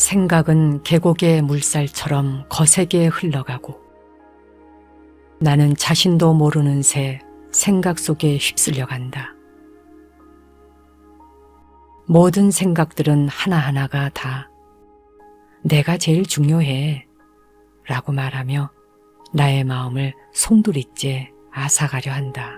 생각은 계곡의 물살처럼 거세게 흘러가고 나는 자신도 모르는 새 생각 속에 휩쓸려 간다. 모든 생각들은 하나하나가 다 내가 제일 중요해 라고 말하며 나의 마음을 송두리째 앗아가려 한다.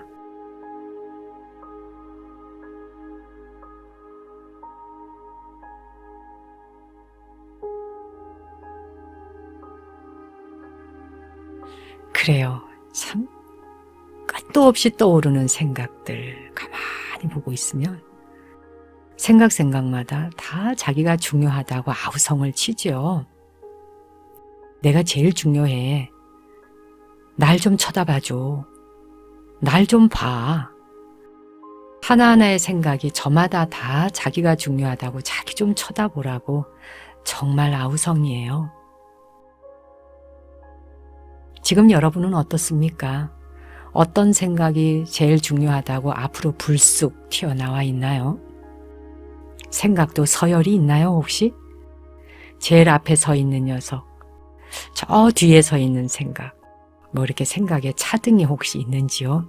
그래요. 참 끝도 없이 떠오르는 생각들 가만히 보고 있으면 생각마다 다 자기가 중요하다고 아우성을 치죠. 내가 제일 중요해. 날 좀 쳐다봐줘. 날 좀 봐. 하나하나의 생각이 저마다 다 자기가 중요하다고 자기 좀 쳐다보라고 정말 아우성이에요. 지금 여러분은 어떻습니까? 어떤 생각이 제일 중요하다고 앞으로 불쑥 튀어나와 있나요? 생각도 서열이 있나요, 혹시? 제일 앞에 서 있는 녀석, 저 뒤에 서 있는 생각, 뭐 이렇게 생각에 차등이 혹시 있는지요?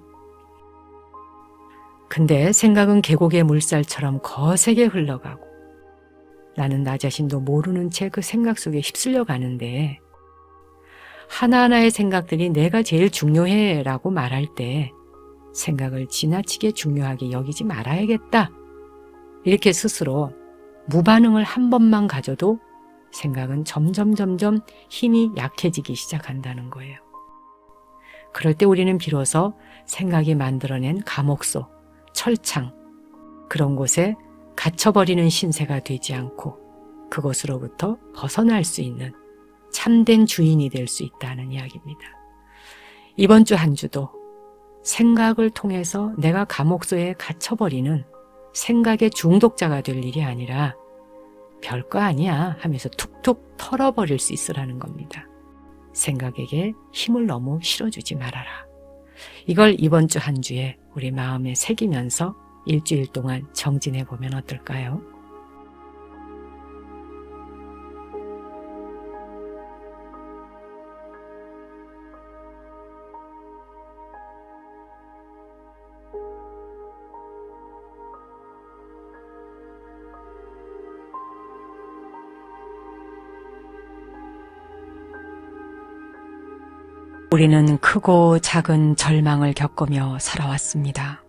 근데 생각은 계곡의 물살처럼 거세게 흘러가고 나는 나 자신도 모르는 채 그 생각 속에 휩쓸려 가는데 하나하나의 생각들이 내가 제일 중요해 라고 말할 때 생각을 지나치게 중요하게 여기지 말아야겠다. 이렇게 스스로 무반응을 한 번만 가져도 생각은 점점 힘이 약해지기 시작한다는 거예요. 그럴 때 우리는 비로소 생각이 만들어낸 감옥소, 철창, 그런 곳에 갇혀버리는 신세가 되지 않고 그곳으로부터 벗어날 수 있는 참된 주인이 될 수 있다는 이야기입니다. 이번 주 한 주도 생각을 통해서 내가 감옥소에 갇혀버리는 생각의 중독자가 될 일이 아니라 별거 아니야 하면서 툭툭 털어버릴 수 있으라는 겁니다. 생각에게 힘을 너무 실어주지 말아라. 이걸 이번 주 한 주에 우리 마음에 새기면서 일주일 동안 정진해 보면 어떨까요? 우리는 크고 작은 절망을 겪으며 살아왔습니다.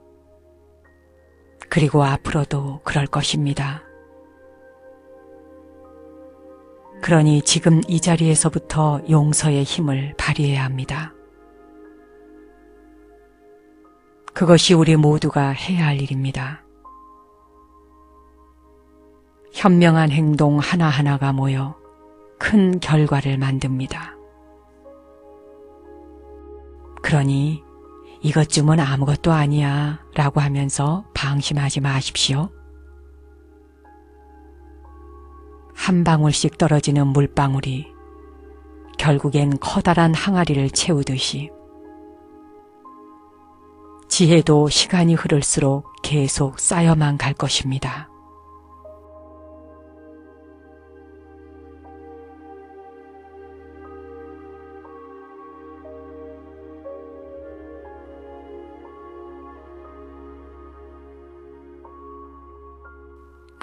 그리고 앞으로도 그럴 것입니다. 그러니 지금 이 자리에서부터 용서의 힘을 발휘해야 합니다. 그것이 우리 모두가 해야 할 일입니다. 현명한 행동 하나하나가 모여 큰 결과를 만듭니다. 그러니 이것쯤은 아무것도 아니야 라고 하면서 방심하지 마십시오. 한 방울씩 떨어지는 물방울이 결국엔 커다란 항아리를 채우듯이 지혜도 시간이 흐를수록 계속 쌓여만 갈 것입니다.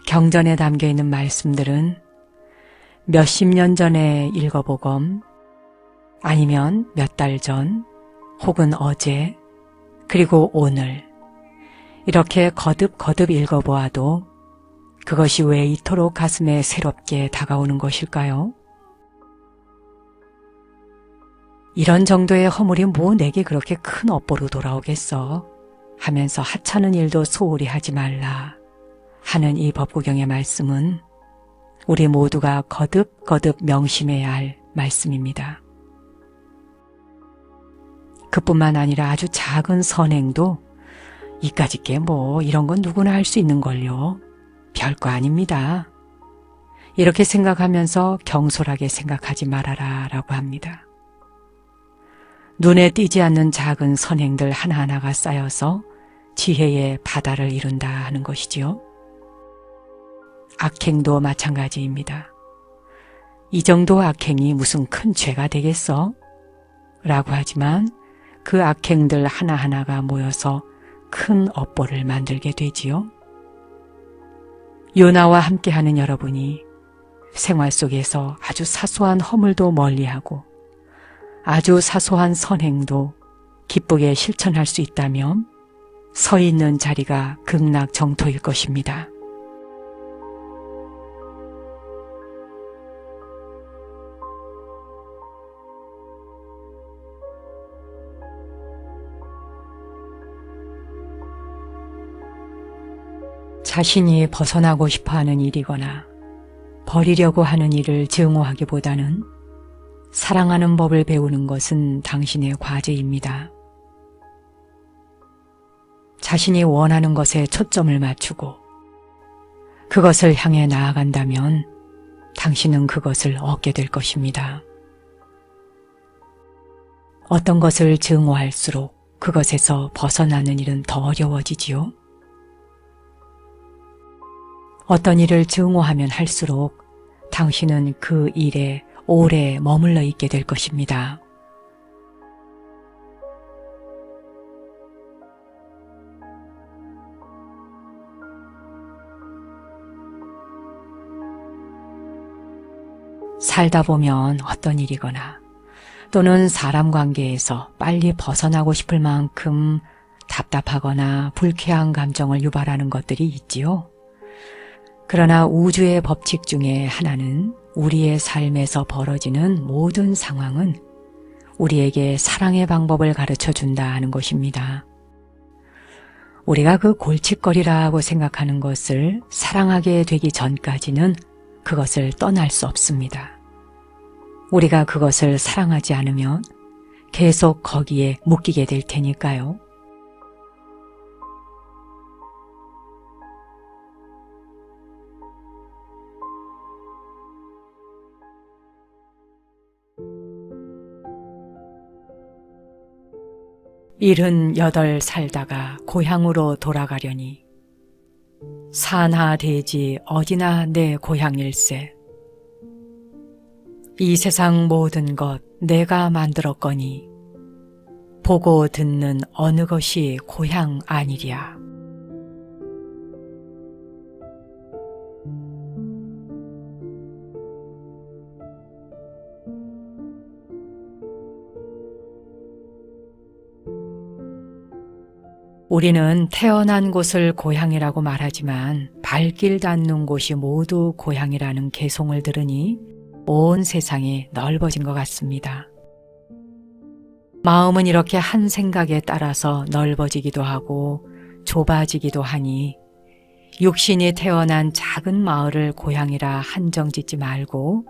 경전에 담겨있는 말씀들은 몇십 년 전에 읽어보건 아니면 몇 달 전 혹은 어제 그리고 오늘 이렇게 거듭 읽어보아도 그것이 왜 이토록 가슴에 새롭게 다가오는 것일까요? 이런 정도의 허물이 뭐 내게 그렇게 큰 업보로 돌아오겠어 하면서 하찮은 일도 소홀히 하지 말라 하는 이 법구경의 말씀은 우리 모두가 거듭 명심해야 할 말씀입니다. 그뿐만 아니라 아주 작은 선행도 이까짓 게 뭐 이런 건 누구나 할 수 있는 걸요. 별거 아닙니다. 이렇게 생각하면서 경솔하게 생각하지 말아라 라고 합니다. 눈에 띄지 않는 작은 선행들 하나하나가 쌓여서 지혜의 바다를 이룬다 하는 것이지요. 악행도 마찬가지입니다. 이 정도 악행이 무슨 큰 죄가 되겠어? 라고 하지만 그 악행들 하나하나가 모여서 큰 업보를 만들게 되지요. 요나와 함께하는 여러분이 생활 속에서 아주 사소한 허물도 멀리하고 아주 사소한 선행도 기쁘게 실천할 수 있다면 서 있는 자리가 극락정토일 것입니다. 자신이 벗어나고 싶어하는 일이거나 버리려고 하는 일을 증오하기보다는 사랑하는 법을 배우는 것은 당신의 과제입니다. 자신이 원하는 것에 초점을 맞추고 그것을 향해 나아간다면 당신은 그것을 얻게 될 것입니다. 어떤 것을 증오할수록 그것에서 벗어나는 일은 더 어려워지지요. 어떤 일을 증오하면 할수록 당신은 그 일에 오래 머물러 있게 될 것입니다. 살다 보면 어떤 일이거나 또는 사람 관계에서 빨리 벗어나고 싶을 만큼 답답하거나 불쾌한 감정을 유발하는 것들이 있지요. 그러나 우주의 법칙 중에 하나는 우리의 삶에서 벌어지는 모든 상황은 우리에게 사랑의 방법을 가르쳐 준다 하는 것입니다. 우리가 그 골칫거리라고 생각하는 것을 사랑하게 되기 전까지는 그것을 떠날 수 없습니다. 우리가 그것을 사랑하지 않으면 계속 거기에 묶이게 될 테니까요. 일흔여덟 살다가 고향으로 돌아가려니 산하 대지 어디나 내 고향일세. 이 세상 모든 것 내가 만들었거니 보고 듣는 어느 것이 고향 아니랴. 우리는 태어난 곳을 고향이라고 말하지만 발길 닿는 곳이 모두 고향이라는 개송을 들으니 온 세상이 넓어진 것 같습니다. 마음은 이렇게 한 생각에 따라서 넓어지기도 하고 좁아지기도 하니 육신이 태어난 작은 마을을 고향이라 한정짓지 말고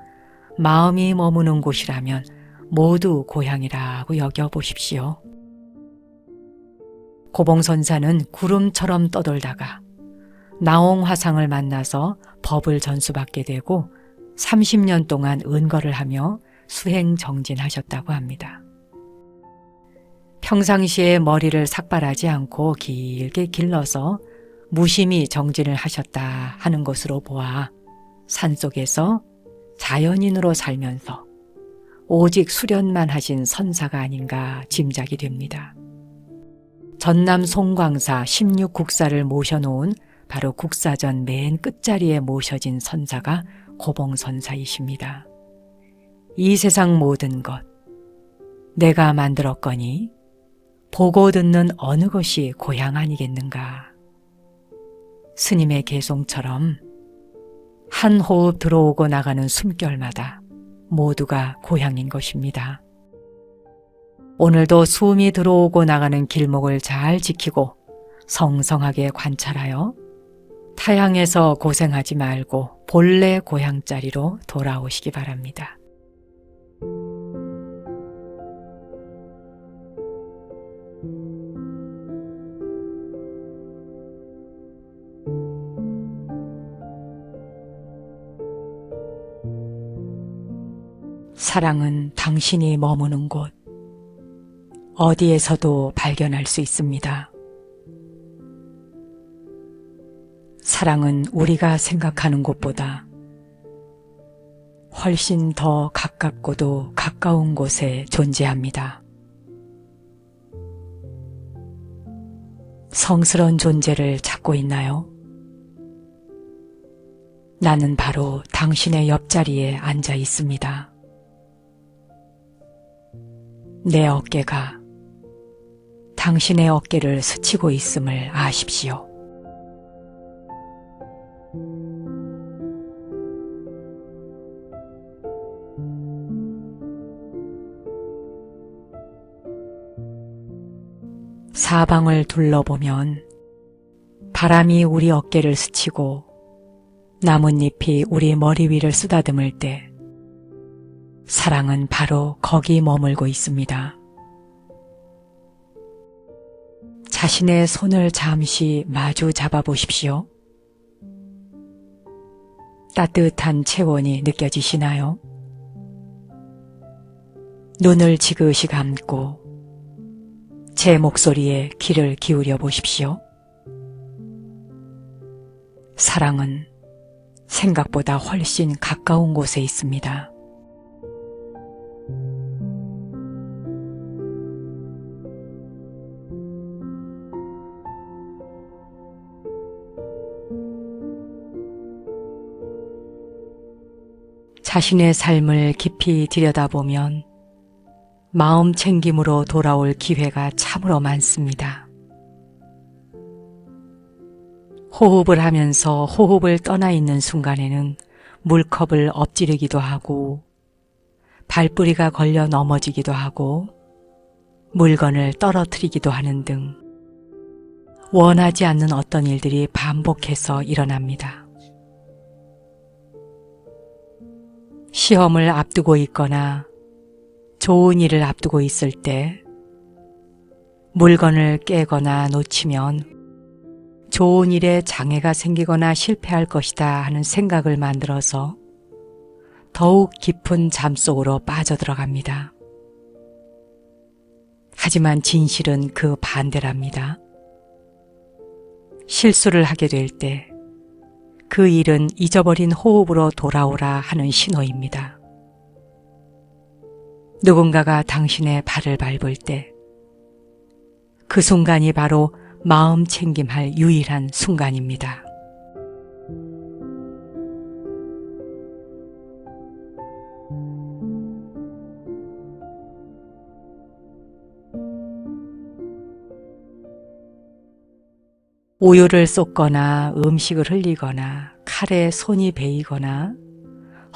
마음이 머무는 곳이라면 모두 고향이라고 여겨보십시오. 고봉선사는 구름처럼 떠돌다가 나홍화상을 만나서 법을 전수받게 되고 30년 동안 은거를 하며 수행정진하셨다고 합니다. 평상시에 머리를 삭발하지 않고 길게 길러서 무심히 정진을 하셨다 하는 것으로 보아 산속에서 자연인으로 살면서 오직 수련만 하신 선사가 아닌가 짐작이 됩니다. 전남 송광사 16국사를 모셔놓은 바로 국사전 맨 끝자리에 모셔진 선사가 고봉선사이십니다. 이 세상 모든 것 내가 만들었거니 보고 듣는 어느 것이 고향 아니겠는가. 스님의 개송처럼 한 호흡 들어오고 나가는 숨결마다 모두가 고향인 것입니다. 오늘도 숨이 들어오고 나가는 길목을 잘 지키고 성성하게 관찰하여 타향에서 고생하지 말고 본래 고향자리로 돌아오시기 바랍니다. 사랑은 당신이 머무는 곳 어디에서도 발견할 수 있습니다. 사랑은 우리가 생각하는 곳보다 훨씬 더 가깝고도 가까운 곳에 존재합니다. 성스러운 존재를 찾고 있나요? 나는 바로 당신의 옆자리에 앉아 있습니다. 내 어깨가 당신의 어깨를 스치고 있음을 아십시오. 사방을 둘러보면 바람이 우리 어깨를 스치고 나뭇잎이 우리 머리 위를 쓰다듬을 때 사랑은 바로 거기 머물고 있습니다. 자신의 손을 잠시 마주 잡아보십시오. 따뜻한 체온이 느껴지시나요? 눈을 지그시 감고 제 목소리에 귀를 기울여 보십시오. 사랑은 생각보다 훨씬 가까운 곳에 있습니다. 자신의 삶을 깊이 들여다보면 마음 챙김으로 돌아올 기회가 참으로 많습니다. 호흡을 하면서 호흡을 떠나 있는 순간에는 물컵을 엎지르기도 하고 발뿌리가 걸려 넘어지기도 하고 물건을 떨어뜨리기도 하는 등 원하지 않는 어떤 일들이 반복해서 일어납니다. 시험을 앞두고 있거나 좋은 일을 앞두고 있을 때 물건을 깨거나 놓치면 좋은 일에 장애가 생기거나 실패할 것이다 하는 생각을 만들어서 더욱 깊은 잠 속으로 빠져들어갑니다. 하지만 진실은 그 반대랍니다. 실수를 하게 될 때 그 일은 잊어버린 호흡으로 돌아오라 하는 신호입니다. 누군가가 당신의 발을 밟을 때 그 순간이 바로 마음 챙김할 유일한 순간입니다. 우유를 쏟거나 음식을 흘리거나 칼에 손이 베이거나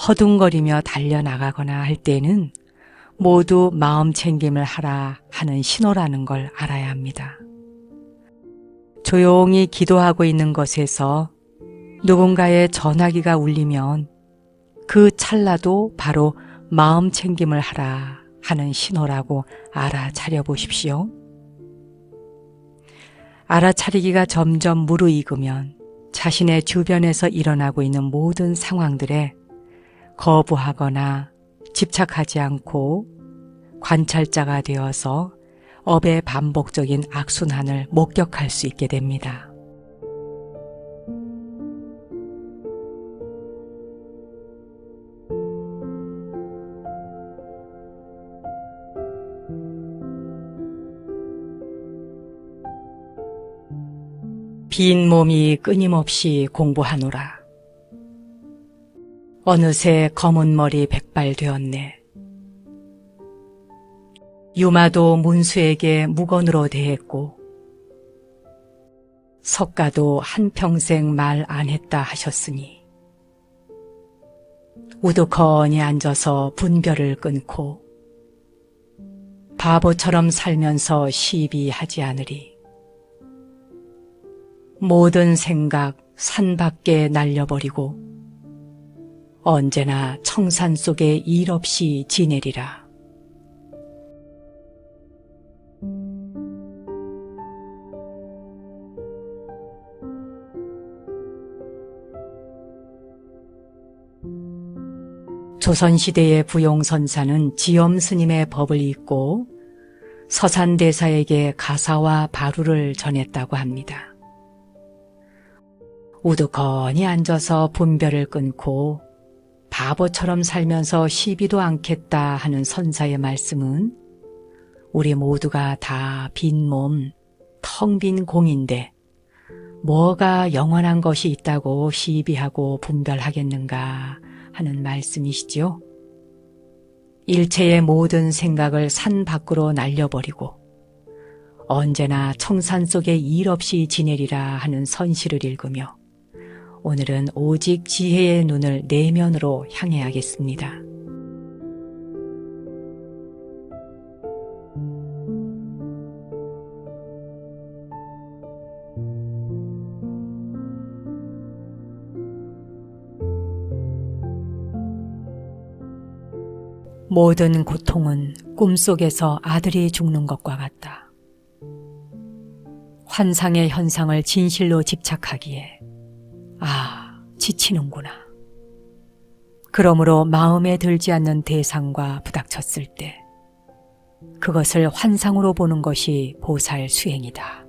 허둥거리며 달려나가거나 할 때는 모두 마음 챙김을 하라 하는 신호라는 걸 알아야 합니다. 조용히 기도하고 있는 것에서 누군가의 전화기가 울리면 그 찰나도 바로 마음 챙김을 하라 하는 신호라고 알아차려 보십시오. 알아차리기가 점점 무르익으면 자신의 주변에서 일어나고 있는 모든 상황들에 거부하거나 집착하지 않고 관찰자가 되어서 업의 반복적인 악순환을 목격할 수 있게 됩니다. 빈 몸이 끊임없이 공부하노라. 어느새 검은 머리 백발 되었네. 유마도 문수에게 무건으로 대했고 석가도 한평생 말 안 했다 하셨으니 우두커니 앉아서 분별을 끊고 바보처럼 살면서 시비하지 않으리. 모든 생각 산 밖에 날려버리고 언제나 청산 속에 일 없이 지내리라. 조선시대의 부용선사는 지엄스님의 법을 읽고 서산대사에게 가사와 바루를 전했다고 합니다. 우두커니 앉아서 분별을 끊고 바보처럼 살면서 쉬비도 않겠다 하는 선사의 말씀은 우리 모두가 다 빈 몸, 텅 빈 공인데 뭐가 영원한 것이 있다고 시비하고 분별하겠는가 하는 말씀이시지요. 일체의 모든 생각을 산 밖으로 날려버리고 언제나 청산 속에 일 없이 지내리라 하는 선시를 읽으며 오늘은 오직 지혜의 눈을 내면으로 향해야겠습니다. 모든 고통은 꿈속에서 아들이 죽는 것과 같다. 환상의 현상을 진실로 집착하기에 지치는구나. 그러므로 마음에 들지 않는 대상과 부닥쳤을 때 그것을 환상으로 보는 것이 보살 수행이다.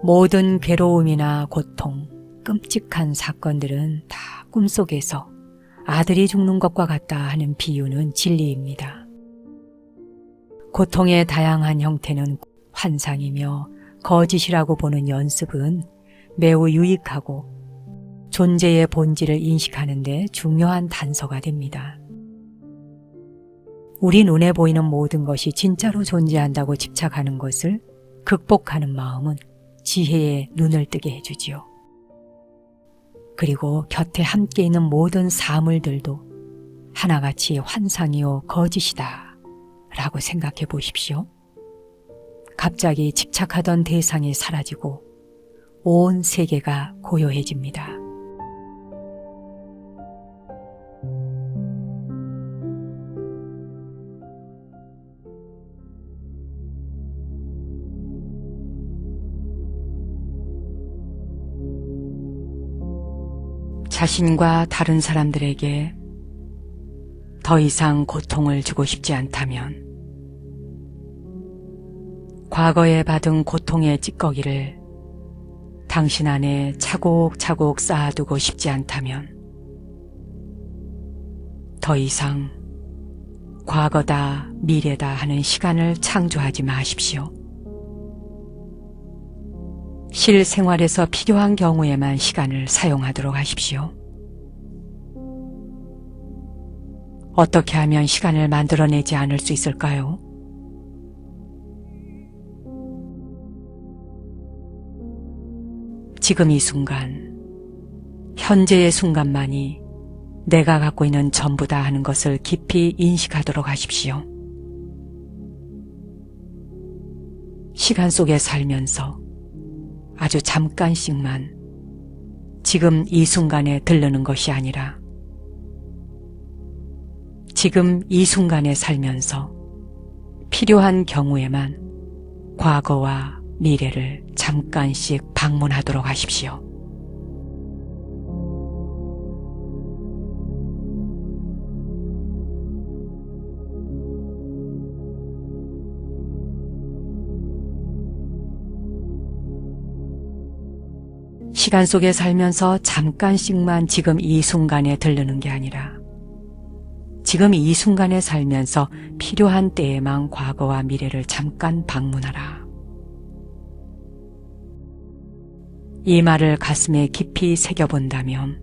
모든 괴로움이나 고통, 끔찍한 사건들은 다 꿈속에서 아들이 죽는 것과 같다 하는 비유는 진리입니다. 고통의 다양한 형태는 환상이며 거짓이라고 보는 연습은 매우 유익하고 존재의 본질을 인식하는 데 중요한 단서가 됩니다. 우리 눈에 보이는 모든 것이 진짜로 존재한다고 집착하는 것을 극복하는 마음은 지혜의 눈을 뜨게 해주지요. 그리고 곁에 함께 있는 모든 사물들도 하나같이 환상이요 거짓이다 라고 생각해 보십시오. 갑자기 집착하던 대상이 사라지고 온 세계가 고요해집니다. 자신과 다른 사람들에게 더 이상 고통을 주고 싶지 않다면, 과거에 받은 고통의 찌꺼기를 당신 안에 차곡차곡 쌓아두고 싶지 않다면, 더 이상 과거다, 미래다 하는 시간을 창조하지 마십시오. 실생활에서 필요한 경우에만 시간을 사용하도록 하십시오. 어떻게 하면 시간을 만들어내지 않을 수 있을까요? 지금 이 순간, 현재의 순간만이 내가 갖고 있는 전부다 하는 것을 깊이 인식하도록 하십시오. 시간 속에 살면서 아주 잠깐씩만 지금 이 순간에 들르는 것이 아니라 지금 이 순간에 살면서 필요한 경우에만 과거와 미래를 잠깐씩 방문하도록 하십시오. 시간 속에 살면서 잠깐씩만 지금 이 순간에 들르는 게 아니라 지금 이 순간에 살면서 필요한 때에만 과거와 미래를 잠깐 방문하라. 이 말을 가슴에 깊이 새겨본다면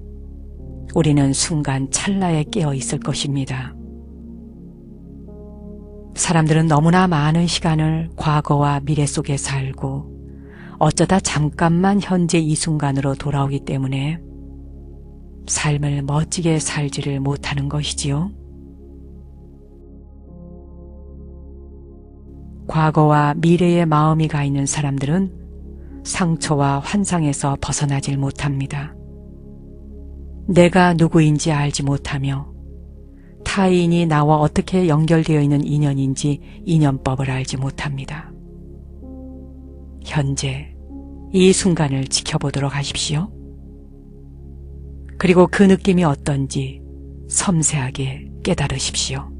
우리는 순간 찰나에 깨어 있을 것입니다. 사람들은 너무나 많은 시간을 과거와 미래 속에 살고 어쩌다 잠깐만 현재 이 순간으로 돌아오기 때문에 삶을 멋지게 살지를 못하는 것이지요. 과거와 미래의 마음이 가 있는 사람들은 상처와 환상에서 벗어나질 못합니다. 내가 누구인지 알지 못하며 타인이 나와 어떻게 연결되어 있는 인연인지 인연법을 알지 못합니다. 현재 이 순간을 지켜보도록 하십시오. 그리고 그 느낌이 어떤지 섬세하게 깨달으십시오.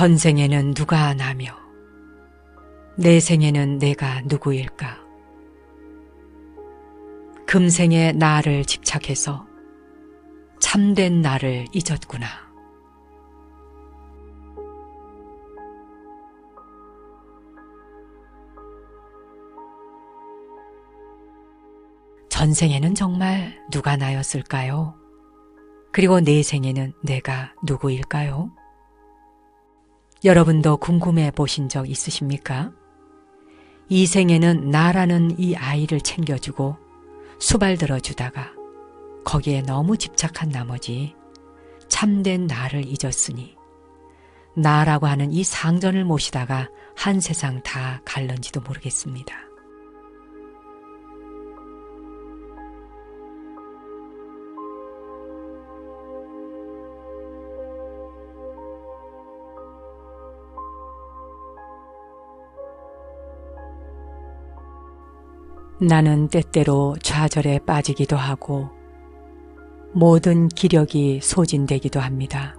전생에는 누가 나며 내 생에는 내가 누구일까? 금생에 나를 집착해서 참된 나를 잊었구나. 전생에는 정말 누가 나였을까요? 그리고 내 생에는 내가 누구일까요? 여러분도 궁금해 보신 적 있으십니까? 이 생에는 나라는 이 아이를 챙겨주고 수발 들어주다가 거기에 너무 집착한 나머지 참된 나를 잊었으니 나라고 하는 이 상전을 모시다가 한 세상 다 갈는지도 모르겠습니다. 나는 때때로 좌절에 빠지기도 하고 모든 기력이 소진되기도 합니다.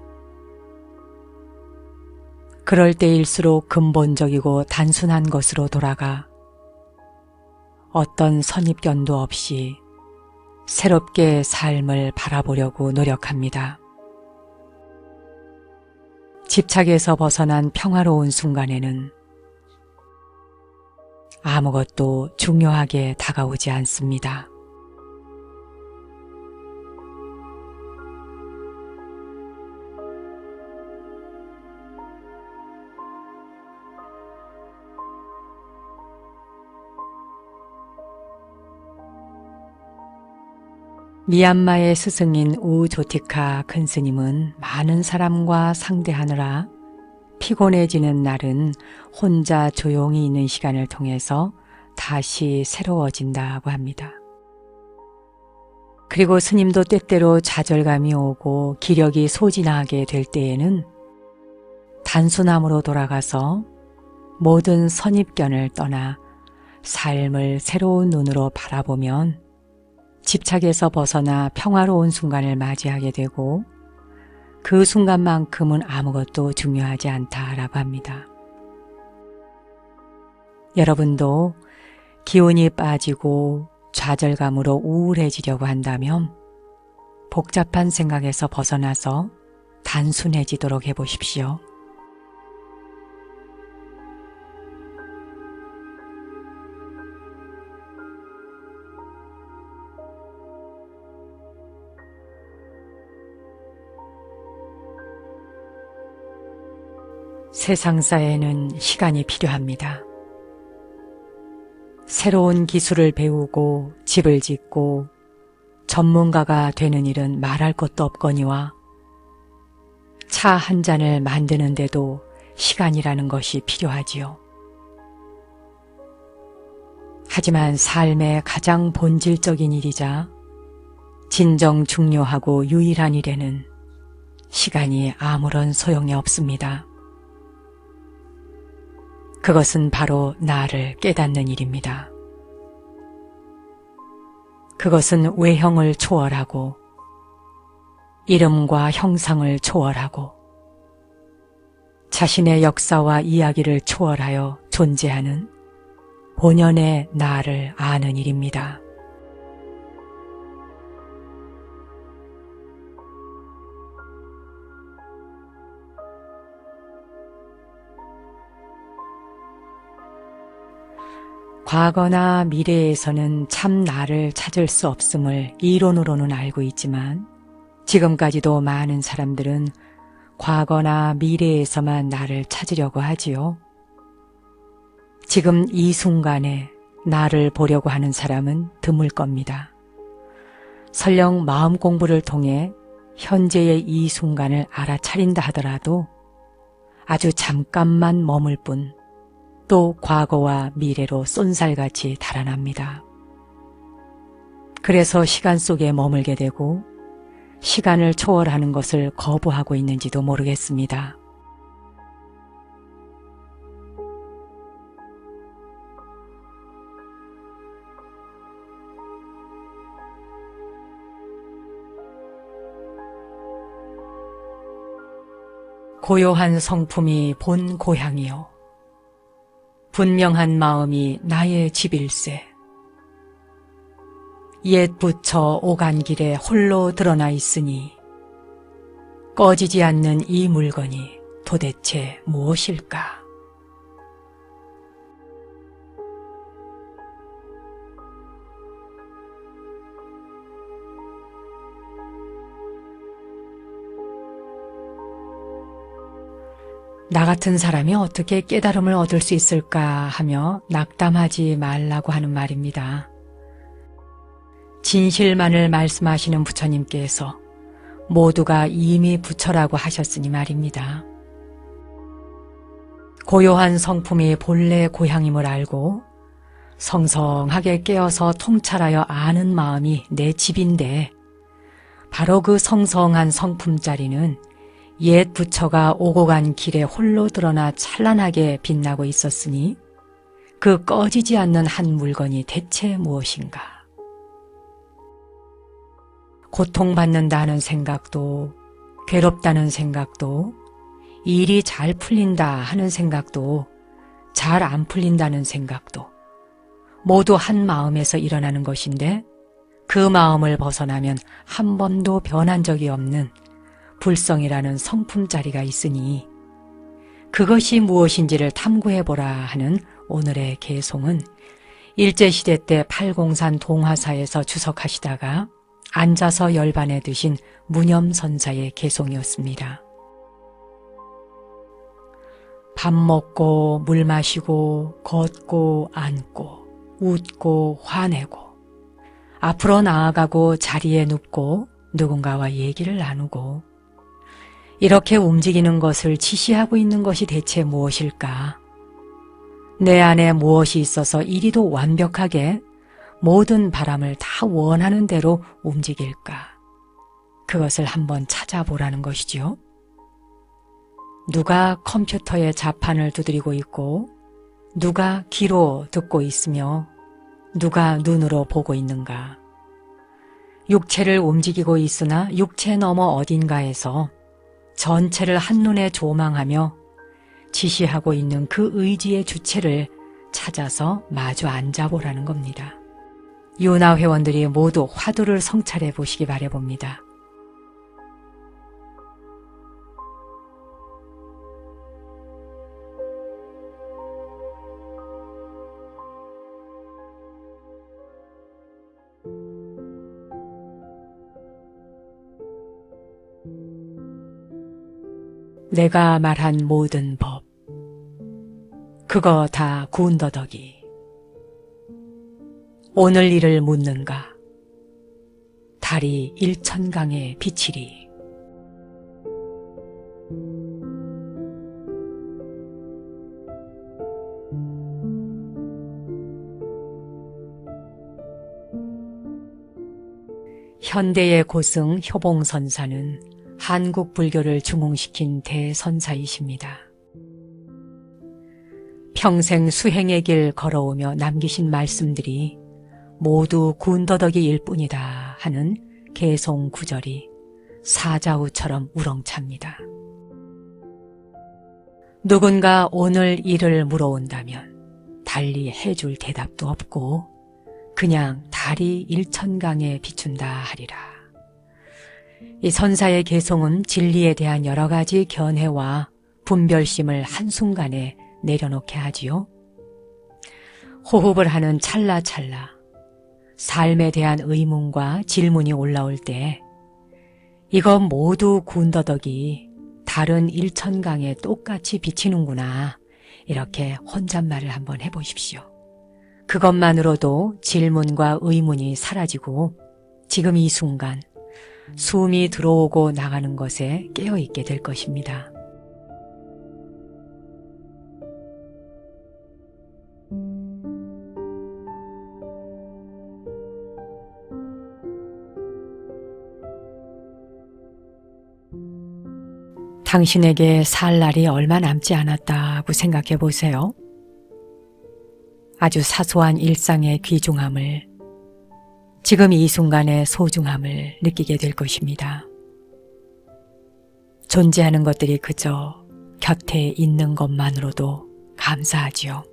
그럴 때일수록 근본적이고 단순한 것으로 돌아가 어떤 선입견도 없이 새롭게 삶을 바라보려고 노력합니다. 집착에서 벗어난 평화로운 순간에는 아무것도 중요하게 다가오지 않습니다. 미얀마의 스승인 우조티카 큰 스님은 많은 사람과 상대하느라 피곤해지는 날은 혼자 조용히 있는 시간을 통해서 다시 새로워진다고 합니다. 그리고 스님도 때때로 좌절감이 오고 기력이 소진하게 될 때에는 단순함으로 돌아가서 모든 선입견을 떠나 삶을 새로운 눈으로 바라보면 집착에서 벗어나 평화로운 순간을 맞이하게 되고 그 순간만큼은 아무것도 중요하지 않다라고 합니다. 여러분도 기운이 빠지고 좌절감으로 우울해지려고 한다면 복잡한 생각에서 벗어나서 단순해지도록 해보십시오. 세상사에는 시간이 필요합니다. 새로운 기술을 배우고 집을 짓고 전문가가 되는 일은 말할 것도 없거니와 차 한 잔을 만드는데도 시간이라는 것이 필요하지요. 하지만 삶의 가장 본질적인 일이자 진정 중요하고 유일한 일에는 시간이 아무런 소용이 없습니다. 그것은 바로 나를 깨닫는 일입니다. 그것은 외형을 초월하고 이름과 형상을 초월하고 자신의 역사와 이야기를 초월하여 존재하는 본연의 나를 아는 일입니다. 과거나 미래에서는 참 나를 찾을 수 없음을 이론으로는 알고 있지만 지금까지도 많은 사람들은 과거나 미래에서만 나를 찾으려고 하지요. 지금 이 순간에 나를 보려고 하는 사람은 드물 겁니다. 설령 마음 공부를 통해 현재의 이 순간을 알아차린다 하더라도 아주 잠깐만 머물 뿐 또 과거와 미래로 쏜살같이 달아납니다. 그래서 시간 속에 머물게 되고 시간을 초월하는 것을 거부하고 있는지도 모르겠습니다. 고요한 성품이 본 고향이요. 분명한 마음이 나의 집일세. 옛 부처 오간길에 홀로 드러나 있으니 꺼지지 않는 이 물건이 도대체 무엇일까? 나 같은 사람이 어떻게 깨달음을 얻을 수 있을까 하며 낙담하지 말라고 하는 말입니다. 진실만을 말씀하시는 부처님께서 모두가 이미 부처라고 하셨으니 말입니다. 고요한 성품이 본래 고향임을 알고 성성하게 깨어서 통찰하여 아는 마음이 내 집인데 바로 그 성성한 성품자리는 옛 부처가 오고 간 길에 홀로 드러나 찬란하게 빛나고 있었으니 그 꺼지지 않는 한 물건이 대체 무엇인가? 고통받는다 하는 생각도, 괴롭다는 생각도, 일이 잘 풀린다 하는 생각도, 잘 안 풀린다는 생각도 모두 한 마음에서 일어나는 것인데 그 마음을 벗어나면 한 번도 변한 적이 없는 불성이라는 성품자리가 있으니 그것이 무엇인지를 탐구해보라 하는 오늘의 개송은 일제시대 때 팔공산 동화사에서 주석하시다가 앉아서 열반에 드신 무념선사의 개송이었습니다. 밥 먹고 물 마시고 걷고 앉고 웃고 화내고 앞으로 나아가고 자리에 눕고 누군가와 얘기를 나누고 이렇게 움직이는 것을 지시하고 있는 것이 대체 무엇일까? 내 안에 무엇이 있어서 이리도 완벽하게 모든 바람을 다 원하는 대로 움직일까? 그것을 한번 찾아보라는 것이지요. 누가 컴퓨터에 자판을 두드리고 있고 누가 귀로 듣고 있으며 누가 눈으로 보고 있는가? 육체를 움직이고 있으나 육체 너머 어딘가에서 전체를 한눈에 조망하며 지시하고 있는 그 의지의 주체를 찾아서 마주 앉아보라는 겁니다. 유나 회원들이 모두 화두를 성찰해 보시기 바라봅니다. 내가 말한 모든 법, 그거 다 군더더기. 오늘 일을 묻는가? 달이 일천강에 비치리. 현대의 고승 효봉선사는 한국 불교를 중흥시킨 대선사이십니다. 평생 수행의 길 걸어오며 남기신 말씀들이 모두 군더더기일 뿐이다 하는 개송 구절이 사자우처럼 우렁찹니다. 누군가 오늘 일을 물어온다면 달리 해줄 대답도 없고 그냥 달이 일천강에 비춘다 하리라. 이 선사의 개송은 진리에 대한 여러 가지 견해와 분별심을 한순간에 내려놓게 하지요. 호흡을 하는 찰나찰나 삶에 대한 의문과 질문이 올라올 때 이건 모두 군더더기 다른 일천강에 똑같이 비치는구나 이렇게 혼잣말을 한번 해보십시오. 그것만으로도 질문과 의문이 사라지고 지금 이 순간 숨이 들어오고 나가는 것에 깨어있게 될 것입니다. 당신에게 살 날이 얼마 남지 않았다고 생각해 보세요. 아주 사소한 일상의 귀중함을, 지금 이 순간의 소중함을 느끼게 될 것입니다. 존재하는 것들이 그저 곁에 있는 것만으로도 감사하지요.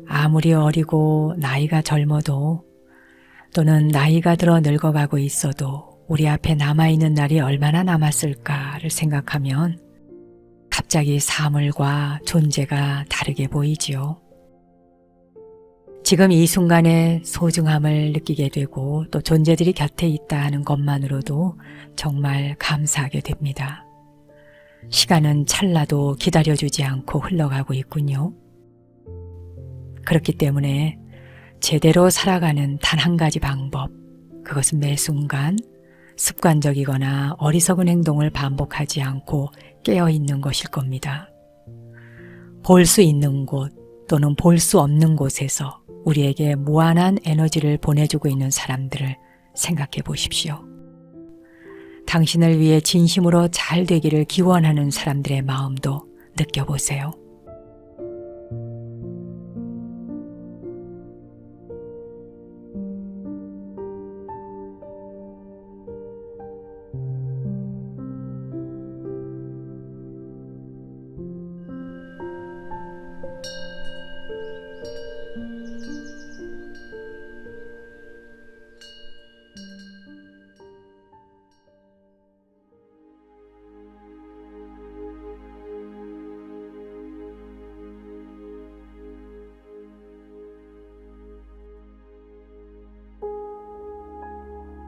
아무리 어리고 나이가 젊어도 또는 나이가 들어 늙어가고 있어도 우리 앞에 남아있는 날이 얼마나 남았을까를 생각하면 갑자기 사물과 존재가 다르게 보이지요. 지금 이 순간의 소중함을 느끼게 되고 또 존재들이 곁에 있다 하는 것만으로도 정말 감사하게 됩니다. 시간은 찰나도 기다려주지 않고 흘러가고 있군요. 그렇기 때문에 제대로 살아가는 단 한 가지 방법, 그것은 매 순간 습관적이거나 어리석은 행동을 반복하지 않고 깨어있는 것일 겁니다. 볼 수 있는 곳 또는 볼 수 없는 곳에서 우리에게 무한한 에너지를 보내주고 있는 사람들을 생각해 보십시오. 당신을 위해 진심으로 잘 되기를 기원하는 사람들의 마음도 느껴보세요.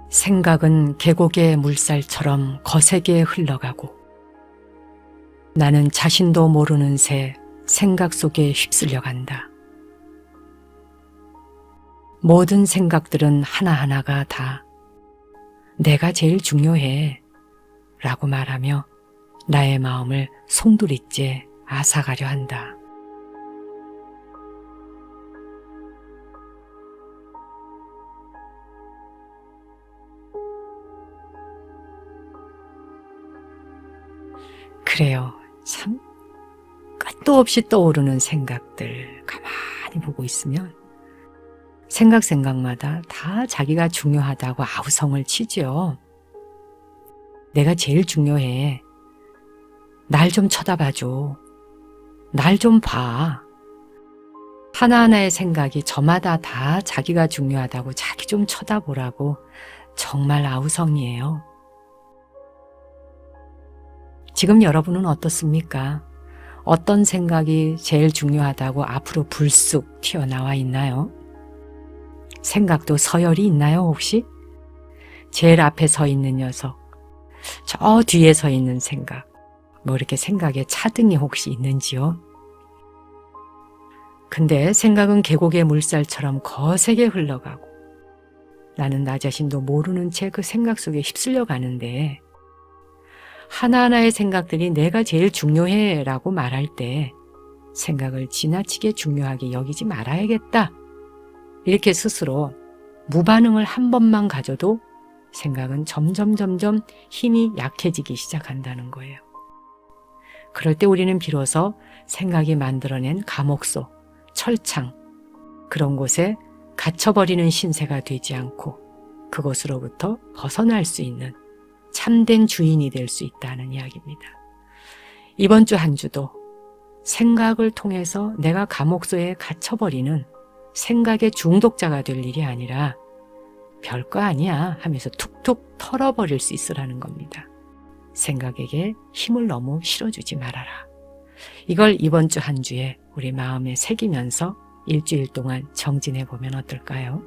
생각은 계곡의 물살처럼 거세게 흘러가고 나는 자신도 모르는 새 생각 속에 휩쓸려 간다. 모든 생각들은 하나하나가 다 내가 제일 중요해 라고 말하며 나의 마음을 송두리째 앗아가려 한다. 그래요. 참 끝도 없이 떠오르는 생각들 가만히 보고 있으면 생각마다 다 자기가 중요하다고 아우성을 치죠. 내가 제일 중요해. 날 좀 쳐다봐줘. 날 좀 봐. 하나하나의 생각이 저마다 다 자기가 중요하다고 자기 좀 쳐다보라고 정말 아우성이에요. 지금 여러분은 어떻습니까? 어떤 생각이 제일 중요하다고 앞으로 불쑥 튀어나와 있나요? 생각도 서열이 있나요, 혹시? 제일 앞에 서 있는 녀석, 저 뒤에 서 있는 생각, 뭐 이렇게 생각에 차등이 혹시 있는지요? 근데 생각은 계곡의 물살처럼 거세게 흘러가고 나는 나 자신도 모르는 채 그 생각 속에 휩쓸려 가는데 하나하나의 생각들이 내가 제일 중요해 라고 말할 때 생각을 지나치게 중요하게 여기지 말아야겠다. 이렇게 스스로 무반응을 한 번만 가져도 생각은 점점 힘이 약해지기 시작한다는 거예요. 그럴 때 우리는 비로소 생각이 만들어낸 감옥소, 철창, 그런 곳에 갇혀버리는 신세가 되지 않고 그곳으로부터 벗어날 수 있는 참된 주인이 될 수 있다는 이야기입니다. 이번 주 한 주도 생각을 통해서 내가 감옥소에 갇혀버리는 생각의 중독자가 될 일이 아니라 별거 아니야 하면서 툭툭 털어버릴 수 있으라는 겁니다. 생각에게 힘을 너무 실어주지 말아라. 이걸 이번 주 한 주에 우리 마음에 새기면서 일주일 동안 정진해 보면 어떨까요?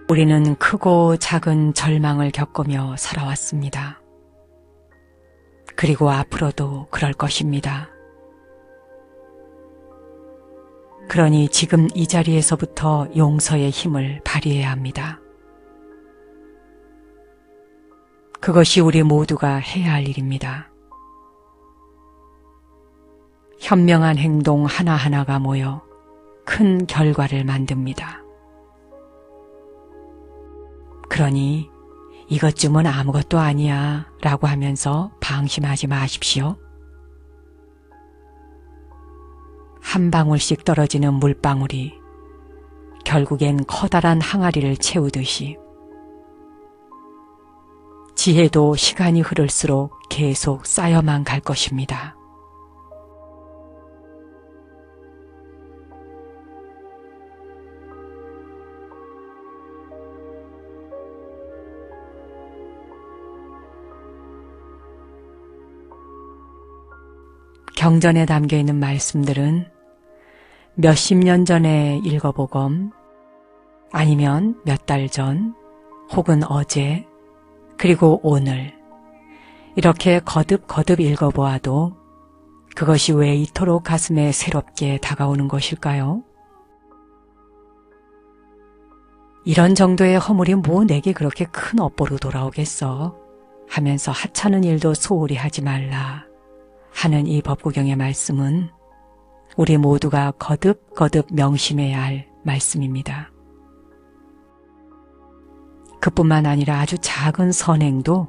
우리는 크고 작은 절망을 겪으며 살아왔습니다. 그리고 앞으로도 그럴 것입니다. 그러니 지금 이 자리에서부터 용서의 힘을 발휘해야 합니다. 그것이 우리 모두가 해야 할 일입니다. 현명한 행동 하나하나가 모여 큰 결과를 만듭니다. 그러니 이것쯤은 아무것도 아니야 라고 하면서 방심하지 마십시오. 한 방울씩 떨어지는 물방울이 결국엔 커다란 항아리를 채우듯이 지혜도 시간이 흐를수록 계속 쌓여만 갈 것입니다. 경전에 담겨있는 말씀들은 몇십 년 전에 읽어보건 아니면 몇 달 전 혹은 어제 그리고 오늘 이렇게 거듭거듭 읽어보아도 그것이 왜 이토록 가슴에 새롭게 다가오는 것일까요? 이런 정도의 허물이 뭐 내게 그렇게 큰 업보로 돌아오겠어 하면서 하찮은 일도 소홀히 하지 말라 하는 이 법구경의 말씀은 우리 모두가 거듭거듭 명심해야 할 말씀입니다. 그뿐만 아니라 아주 작은 선행도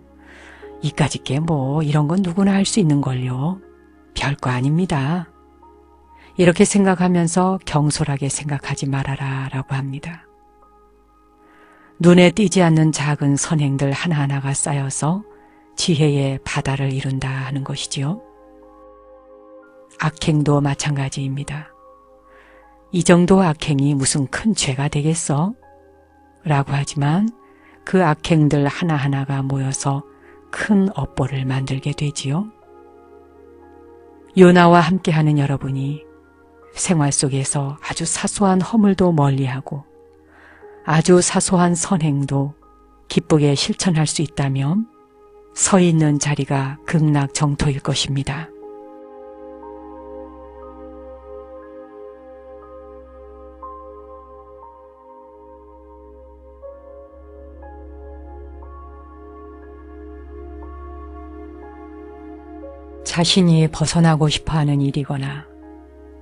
이까짓 게 뭐 이런 건 누구나 할 수 있는 걸요. 별거 아닙니다. 이렇게 생각하면서 경솔하게 생각하지 말아라 라고 합니다. 눈에 띄지 않는 작은 선행들 하나하나가 쌓여서 지혜의 바다를 이룬다 하는 것이지요. 악행도 마찬가지입니다. 이 정도 악행이 무슨 큰 죄가 되겠어? 라고 하지만 그 악행들 하나하나가 모여서 큰 업보를 만들게 되지요. 요나와 함께하는 여러분이 생활 속에서 아주 사소한 허물도 멀리하고 아주 사소한 선행도 기쁘게 실천할 수 있다면 서 있는 자리가 극락정토일 것입니다. 자신이 벗어나고 싶어하는 일이거나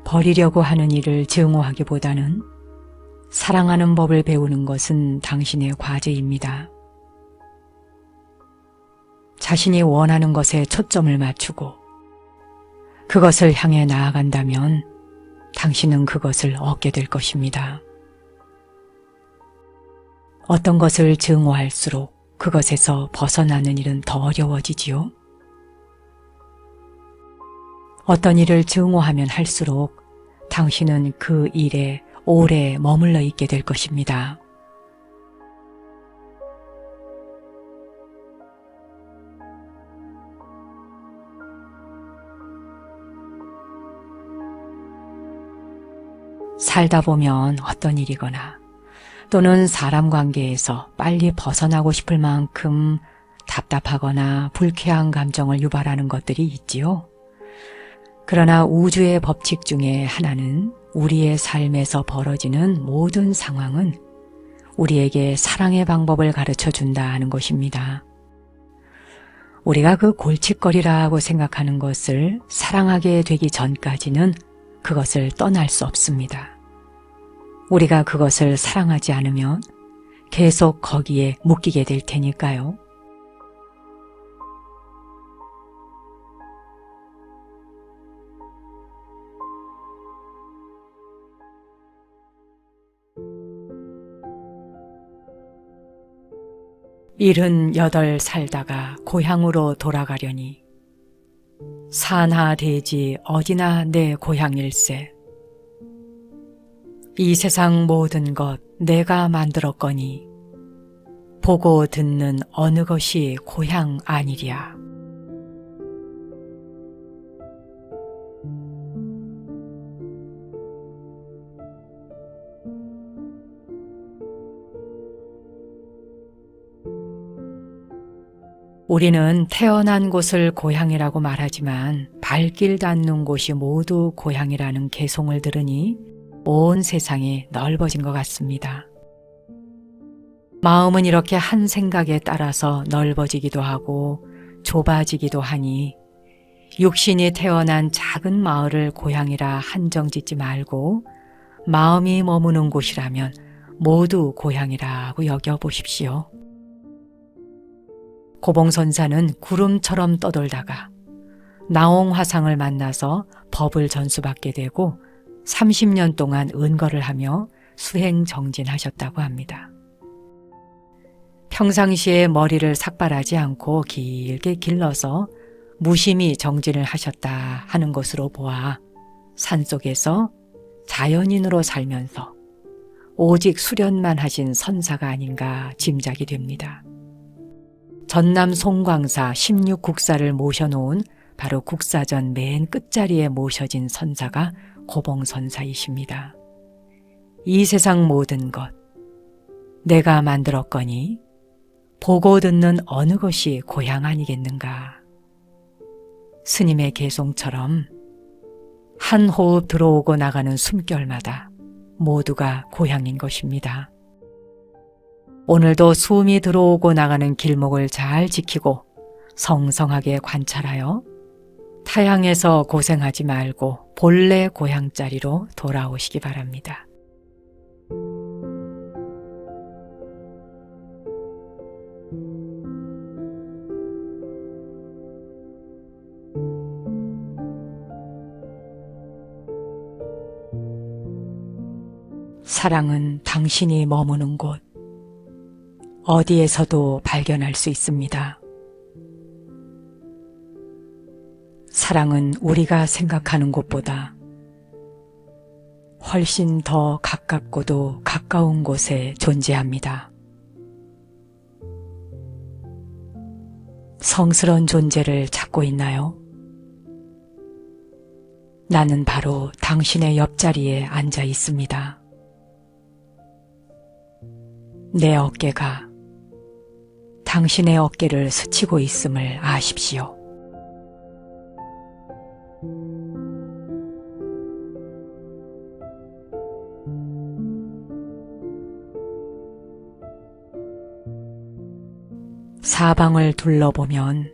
버리려고 하는 일을 증오하기보다는 사랑하는 법을 배우는 것은 당신의 과제입니다. 자신이 원하는 것에 초점을 맞추고 그것을 향해 나아간다면 당신은 그것을 얻게 될 것입니다. 어떤 것을 증오할수록 그것에서 벗어나는 일은 더 어려워지지요. 어떤 일을 증오하면 할수록 당신은 그 일에 오래 머물러 있게 될 것입니다. 살다 보면 어떤 일이거나 또는 사람 관계에서 빨리 벗어나고 싶을 만큼 답답하거나 불쾌한 감정을 유발하는 것들이 있지요. 그러나 우주의 법칙 중에 하나는 우리의 삶에서 벌어지는 모든 상황은 우리에게 사랑의 방법을 가르쳐 준다 하는 것입니다. 우리가 그 골칫거리라고 생각하는 것을 사랑하게 되기 전까지는 그것을 떠날 수 없습니다. 우리가 그것을 사랑하지 않으면 계속 거기에 묶이게 될 테니까요. 일흔여덟 살다가 고향으로 돌아가려니 산하대지 어디나 내 고향일세. 이 세상 모든 것 내가 만들었거니 보고 듣는 어느 것이 고향 아니랴. 우리는 태어난 곳을 고향이라고 말하지만 발길 닿는 곳이 모두 고향이라는 개송을 들으니 온 세상이 넓어진 것 같습니다. 마음은 이렇게 한 생각에 따라서 넓어지기도 하고 좁아지기도 하니 육신이 태어난 작은 마을을 고향이라 한정짓지 말고 마음이 머무는 곳이라면 모두 고향이라고 여겨보십시오. 고봉선사는 구름처럼 떠돌다가 나홍화상을 만나서 법을 전수받게 되고 30년 동안 은거를 하며 수행정진하셨다고 합니다. 평상시에 머리를 삭발하지 않고 길게 길러서 무심히 정진을 하셨다 하는 것으로 보아 산속에서 자연인으로 살면서 오직 수련만 하신 선사가 아닌가 짐작이 됩니다. 전남 송광사 16국사를 모셔놓은 바로 국사전 맨 끝자리에 모셔진 선사가 고봉선사이십니다. 이 세상 모든 것 내가 만들었거니 보고 듣는 어느 것이 고향 아니겠는가. 스님의 개송처럼 한 호흡 들어오고 나가는 숨결마다 모두가 고향인 것입니다. 오늘도 숨이 들어오고 나가는 길목을 잘 지키고 성성하게 관찰하여 타향에서 고생하지 말고 본래 고향 자리로 돌아오시기 바랍니다. 사랑은 당신이 머무는 곳, 어디에서도 발견할 수 있습니다. 사랑은 우리가 생각하는 곳보다 훨씬 더 가깝고도 가까운 곳에 존재합니다. 성스러운 존재를 찾고 있나요? 나는 바로 당신의 옆자리에 앉아 있습니다. 내 어깨가 당신의 어깨를 스치고 있음을 아십시오. 사방을 둘러보면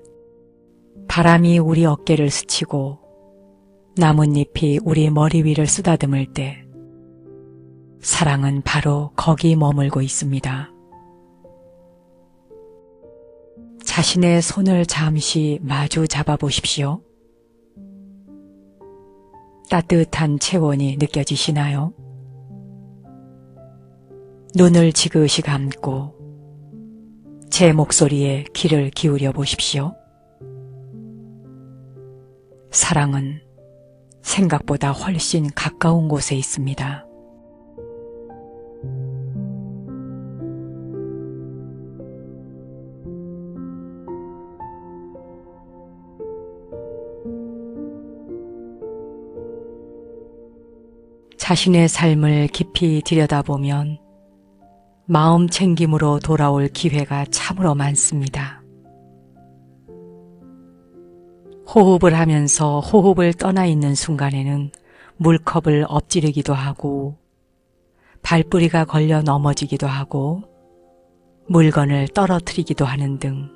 바람이 우리 어깨를 스치고 나뭇잎이 우리 머리 위를 쓰다듬을 때 사랑은 바로 거기 머물고 있습니다. 자신의 손을 잠시 마주 잡아보십시오. 따뜻한 체온이 느껴지시나요? 눈을 지그시 감고 제 목소리에 귀를 기울여 보십시오. 사랑은 생각보다 훨씬 가까운 곳에 있습니다. 자신의 삶을 깊이 들여다보면 마음 챙김으로 돌아올 기회가 참으로 많습니다. 호흡을 하면서 호흡을 떠나 있는 순간에는 물컵을 엎지르기도 하고 발뿌리가 걸려 넘어지기도 하고 물건을 떨어뜨리기도 하는 등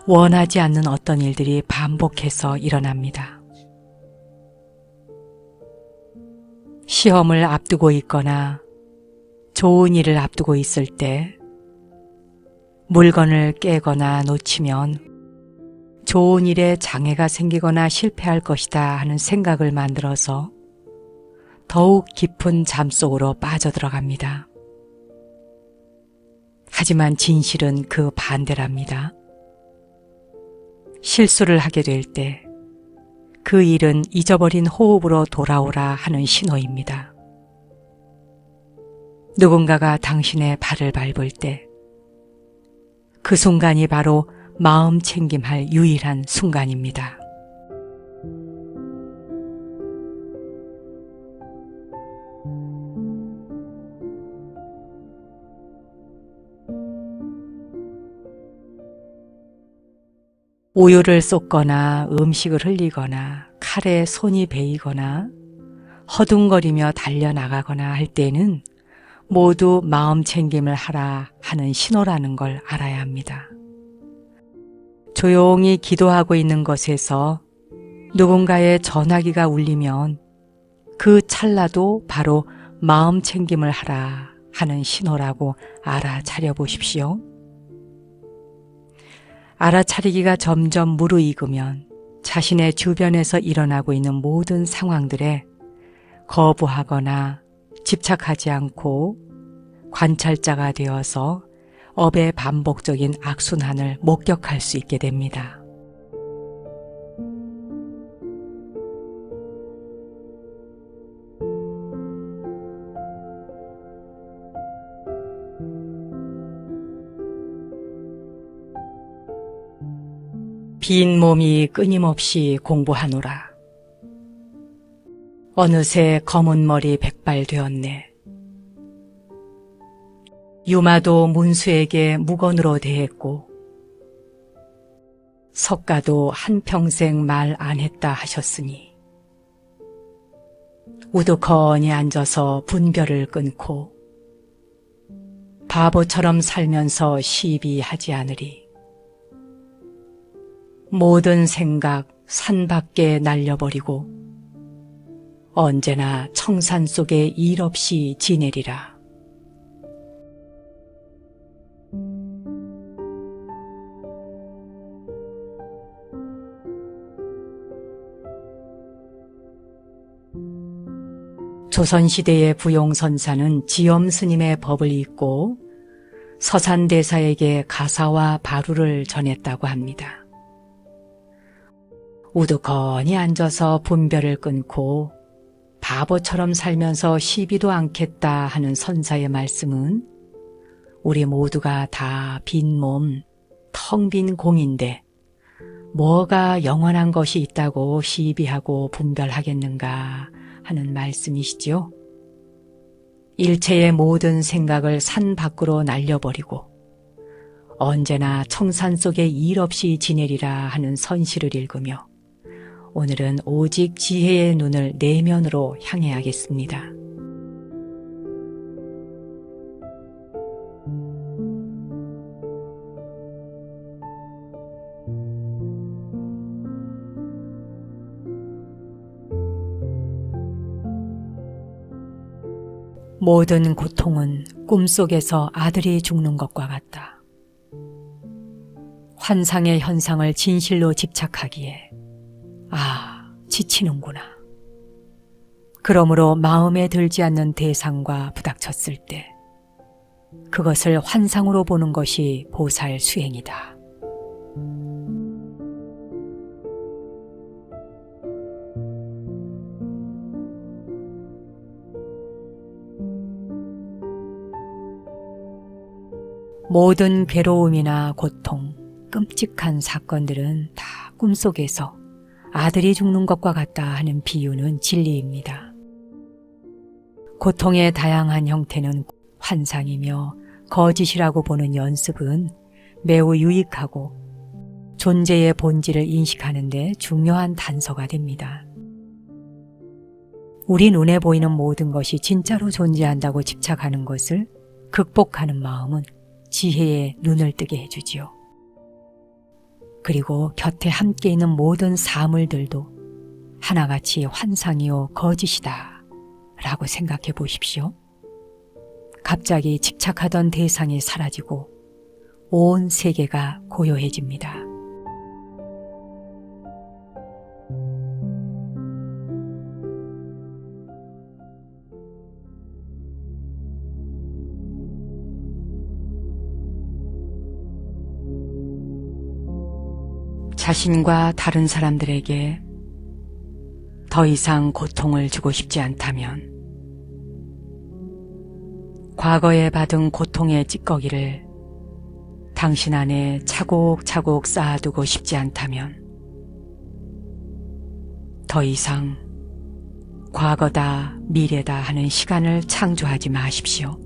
원하지 않는 어떤 일들이 반복해서 일어납니다. 시험을 앞두고 있거나 좋은 일을 앞두고 있을 때 물건을 깨거나 놓치면 좋은 일에 장애가 생기거나 실패할 것이다 하는 생각을 만들어서 더욱 깊은 잠 속으로 빠져들어갑니다. 하지만 진실은 그 반대랍니다. 실수를 하게 될 때 그 일은 잊어버린 호흡으로 돌아오라 하는 신호입니다. 누군가가 당신의 발을 밟을 때 그 순간이 바로 마음 챙김할 유일한 순간입니다. 우유를 쏟거나 음식을 흘리거나 칼에 손이 베이거나 허둥거리며 달려나가거나 할 때는 모두 마음 챙김을 하라 하는 신호라는 걸 알아야 합니다. 조용히 기도하고 있는 것에서 누군가의 전화기가 울리면 그 찰나도 바로 마음 챙김을 하라 하는 신호라고 알아차려 보십시오. 알아차리기가 점점 무르익으면 자신의 주변에서 일어나고 있는 모든 상황들에 거부하거나 집착하지 않고 관찰자가 되어서 업의 반복적인 악순환을 목격할 수 있게 됩니다. 빈 몸이 끊임없이 공부하노라. 어느새 검은 머리 백발되었네. 유마도 문수에게 무건으로 대했고 석가도 한평생 말 안 했다 하셨으니 우두커니 앉아서 분별을 끊고 바보처럼 살면서 시비하지 않으리. 모든 생각 산 밖에 날려버리고 언제나 청산 속에 일 없이 지내리라. 조선시대의 부용선사는 지엄스님의 법을 읽고 서산대사에게 가사와 바루를 전했다고 합니다. 우두커니 앉아서 분별을 끊고 바보처럼 살면서 시비도 않겠다 하는 선사의 말씀은 우리 모두가 다 빈 몸, 텅 빈 공인데 뭐가 영원한 것이 있다고 시비하고 분별하겠는가 하는 말씀이시죠. 일체의 모든 생각을 산 밖으로 날려버리고 언제나 청산 속에 일 없이 지내리라 하는 선시를 읽으며 오늘은 오직 지혜의 눈을 내면으로 향해야겠습니다. 모든 고통은 꿈속에서 아들이 죽는 것과 같다. 환상의 현상을 진실로 집착하기에 지치는구나. 그러므로 마음에 들지 않는 대상과 부닥쳤을 때 그것을 환상으로 보는 것이 보살 수행이다. 모든 괴로움이나 고통, 끔찍한 사건들은 다 꿈속에서 아들이 죽는 것과 같다 하는 비유는 진리입니다. 고통의 다양한 형태는 환상이며 거짓이라고 보는 연습은 매우 유익하고 존재의 본질을 인식하는 데 중요한 단서가 됩니다. 우리 눈에 보이는 모든 것이 진짜로 존재한다고 집착하는 것을 극복하는 마음은 지혜의 눈을 뜨게 해주지요. 그리고 곁에 함께 있는 모든 사물들도 하나같이 환상이요 거짓이다 라고 생각해 보십시오. 갑자기 집착하던 대상이 사라지고 온 세계가 고요해집니다. 자신과 다른 사람들에게 더 이상 고통을 주고 싶지 않다면, 과거에 받은 고통의 찌꺼기를 당신 안에 차곡차곡 쌓아두고 싶지 않다면, 더 이상 과거다 미래다 하는 시간을 창조하지 마십시오.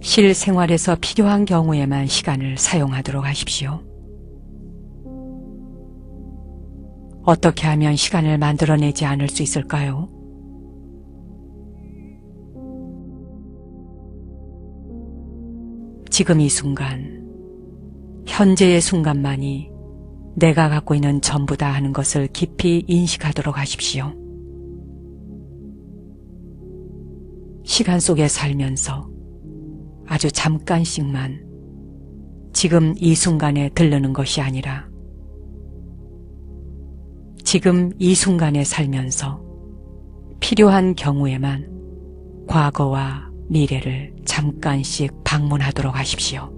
실생활에서 필요한 경우에만 시간을 사용하도록 하십시오. 어떻게 하면 시간을 만들어내지 않을 수 있을까요? 지금 이 순간, 현재의 순간만이 내가 갖고 있는 전부다 하는 것을 깊이 인식하도록 하십시오. 시간 속에 살면서 아주 잠깐씩만 지금 이 순간에 들르는 것이 아니라 지금 이 순간에 살면서 필요한 경우에만 과거와 미래를 잠깐씩 방문하도록 하십시오.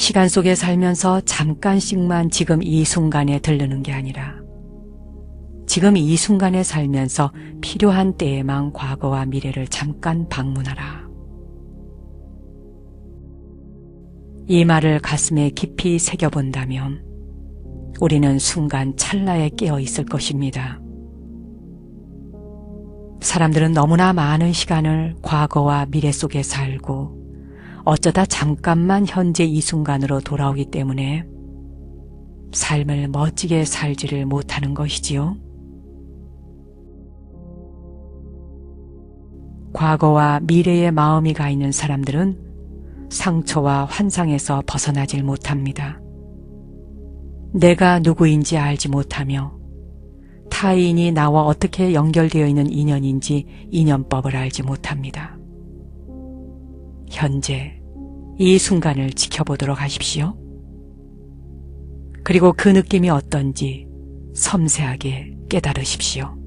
시간 속에 살면서 잠깐씩만 지금 이 순간에 들르는 게 아니라 지금 이 순간에 살면서 필요한 때에만 과거와 미래를 잠깐 방문하라. 이 말을 가슴에 깊이 새겨본다면 우리는 순간 찰나에 깨어 있을 것입니다. 사람들은 너무나 많은 시간을 과거와 미래 속에 살고 어쩌다 잠깐만 현재 이 순간으로 돌아오기 때문에 삶을 멋지게 살지를 못하는 것이지요. 과거와 미래의 마음이 가 있는 사람들은 상처와 환상에서 벗어나질 못합니다. 내가 누구인지 알지 못하며 타인이 나와 어떻게 연결되어 있는 인연인지 인연법을 알지 못합니다. 현재 이 순간을 지켜보도록 하십시오. 그리고 그 느낌이 어떤지 섬세하게 깨달으십시오.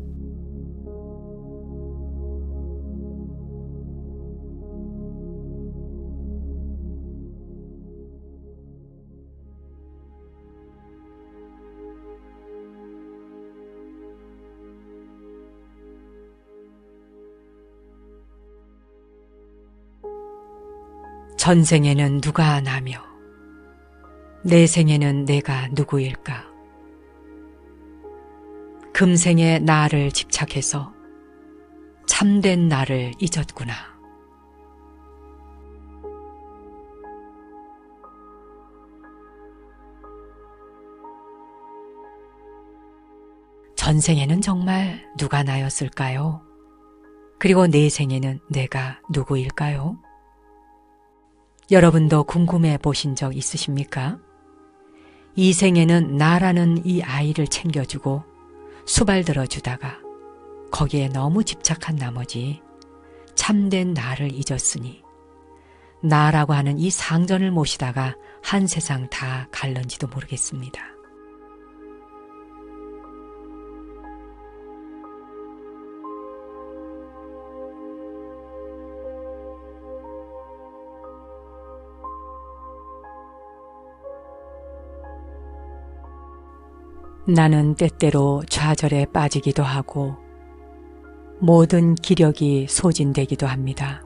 전생에는 누가 나며 내 생에는 내가 누구일까? 금생에 나를 집착해서 참된 나를 잊었구나. 전생에는 정말 누가 나였을까요? 그리고 내 생에는 내가 누구일까요? 여러분도 궁금해 보신 적 있으십니까? 이 생에는 나라는 이 아이를 챙겨주고 수발 들어주다가 거기에 너무 집착한 나머지 참된 나를 잊었으니 나라고 하는 이 상전을 모시다가 한 세상 다 갈는지도 모르겠습니다. 나는 때때로 좌절에 빠지기도 하고 모든 기력이 소진되기도 합니다.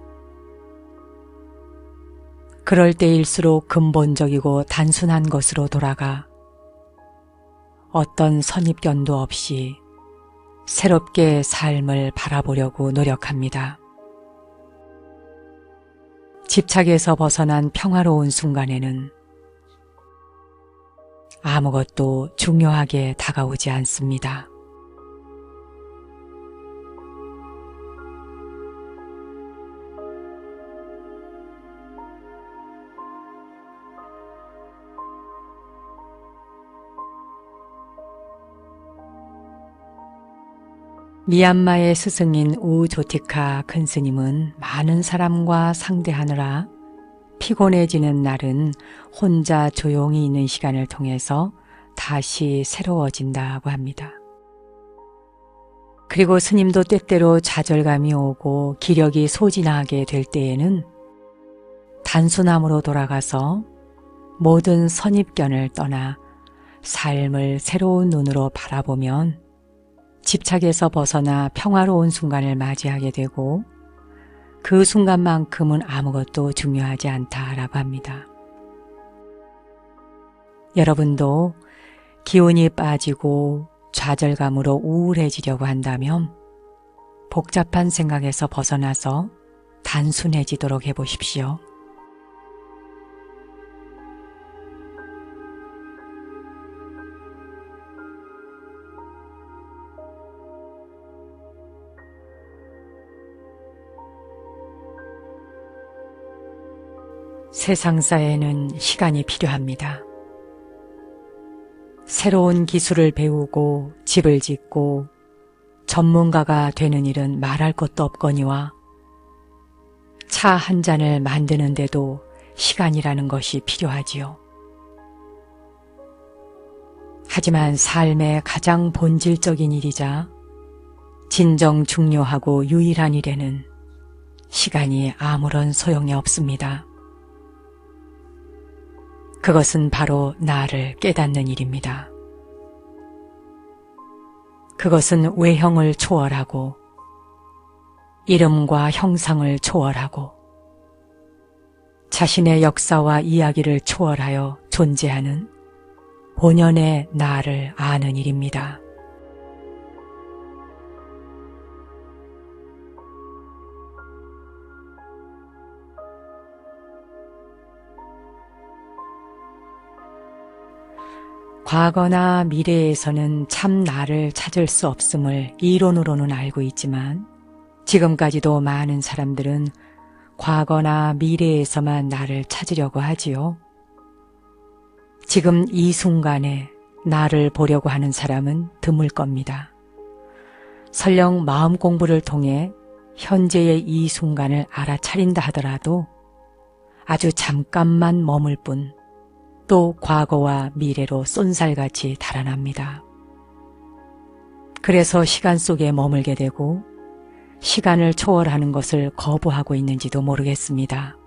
그럴 때일수록 근본적이고 단순한 것으로 돌아가 어떤 선입견도 없이 새롭게 삶을 바라보려고 노력합니다. 집착에서 벗어난 평화로운 순간에는 아무것도 중요하게 다가오지 않습니다. 미얀마의 스승인 우조티카 큰 스님은 많은 사람과 상대하느라 피곤해지는 날은 혼자 조용히 있는 시간을 통해서 다시 새로워진다고 합니다. 그리고 스님도 때때로 좌절감이 오고 기력이 소진하게 될 때에는 단순함으로 돌아가서 모든 선입견을 떠나 삶을 새로운 눈으로 바라보면 집착에서 벗어나 평화로운 순간을 맞이하게 되고 그 순간만큼은 아무것도 중요하지 않다라고 합니다. 여러분도 기운이 빠지고 좌절감으로 우울해지려고 한다면 복잡한 생각에서 벗어나서 단순해지도록 해보십시오. 세상사에는 시간이 필요합니다. 새로운 기술을 배우고 집을 짓고 전문가가 되는 일은 말할 것도 없거니와 차 한 잔을 만드는데도 시간이라는 것이 필요하지요. 하지만 삶의 가장 본질적인 일이자 진정 중요하고 유일한 일에는 시간이 아무런 소용이 없습니다. 그것은 바로 나를 깨닫는 일입니다. 그것은 외형을 초월하고 이름과 형상을 초월하고 자신의 역사와 이야기를 초월하여 존재하는 본연의 나를 아는 일입니다. 과거나 미래에서는 참 나를 찾을 수 없음을 이론으로는 알고 있지만 지금까지도 많은 사람들은 과거나 미래에서만 나를 찾으려고 하지요. 지금 이 순간에 나를 보려고 하는 사람은 드물 겁니다. 설령 마음 공부를 통해 현재의 이 순간을 알아차린다 하더라도 아주 잠깐만 머물 뿐 또 과거와 미래로 쏜살같이 달아납니다. 그래서 시간 속에 머물게 되고 시간을 초월하는 것을 거부하고 있는지도 모르겠습니다.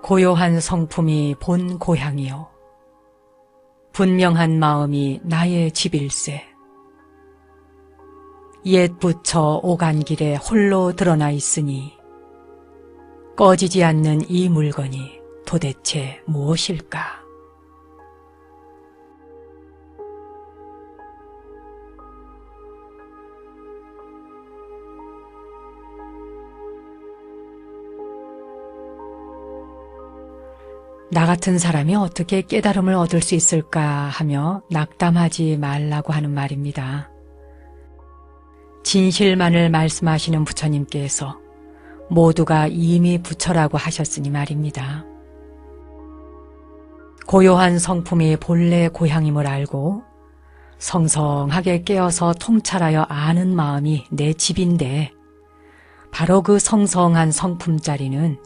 고요한 성품이 본 고향이요. 분명한 마음이 나의 집일세. 옛 부처 오간 길에 홀로 드러나 있으니 꺼지지 않는 이 물건이 도대체 무엇일까? 나 같은 사람이 어떻게 깨달음을 얻을 수 있을까 하며 낙담하지 말라고 하는 말입니다. 진실만을 말씀하시는 부처님께서 모두가 이미 부처라고 하셨으니 말입니다. 고요한 성품이 본래 고향임을 알고 성성하게 깨어서 통찰하여 아는 마음이 내 집인데 바로 그 성성한 성품자리는